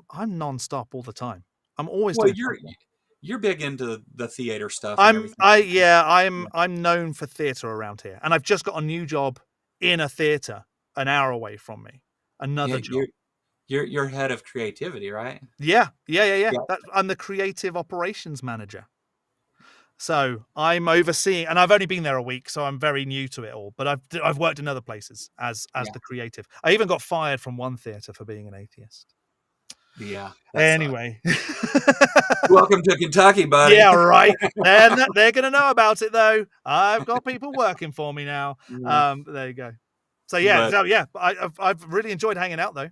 nonstop all the time. I'm always
Well,
doing something.
you're big into the theater stuff and everything.
I'm known for theatre around here, and I've just got a new job in a theatre an hour away from me.
Yeah,
Another job.
you're head of creativity, right?
Yeah.
Yeah.
I'm the creative operations manager. So I'm overseeing, and I've only been there a week, so I'm very new to it all. But I've worked in other places as the creative. I even got fired from one theatre for being an atheist.
Yeah.
Anyway,
Welcome to Kentucky, buddy.
yeah, right. They're gonna know about it though. I've got people working for me now.
Yeah.
There you go. So yeah,
But
I've really enjoyed hanging out though.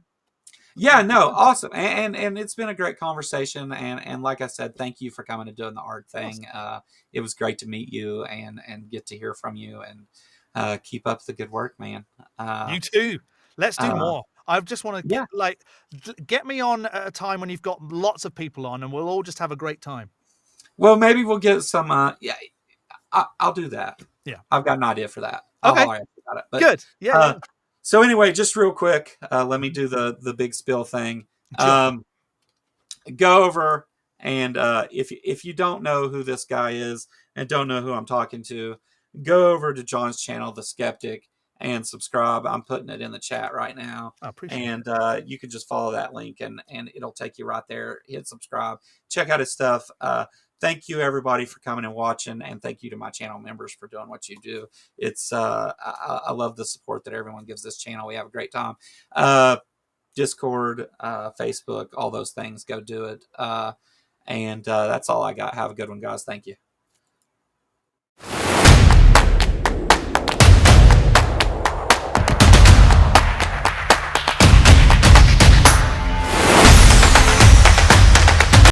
yeah, no, awesome, and it's been a great conversation, and like I said, thank you for coming and doing the art thing. It was great to meet you and get to hear from you, and keep up the good work, man.
You too. Let's do
Uh,
more. I just want to
yeah.
get me on at a time when you've got lots of people on, and we'll all just have a great time.
Well, maybe we'll get some. Yeah, I'll do that.
Yeah,
I've got an idea for that. I'll
okay,
holler at you about it. But,
good. Yeah.
So anyway, just real quick, let me do the big spill thing.
Sure.
Go over and if you don't know who this guy is and don't know who I'm talking to, go over to John's channel, The Skeptic, and subscribe. I'm putting it in the chat right now.
I appreciate
it. And you can just follow that link and it'll take you right there. Hit subscribe. Check out his stuff. Thank you everybody for coming and watching, and thank you to my channel members for doing what you do. It's I love the support that everyone gives this channel. We have a great time. Discord, Facebook, all those things. Go do it. And that's all I got. Have a good one, guys. Thank you.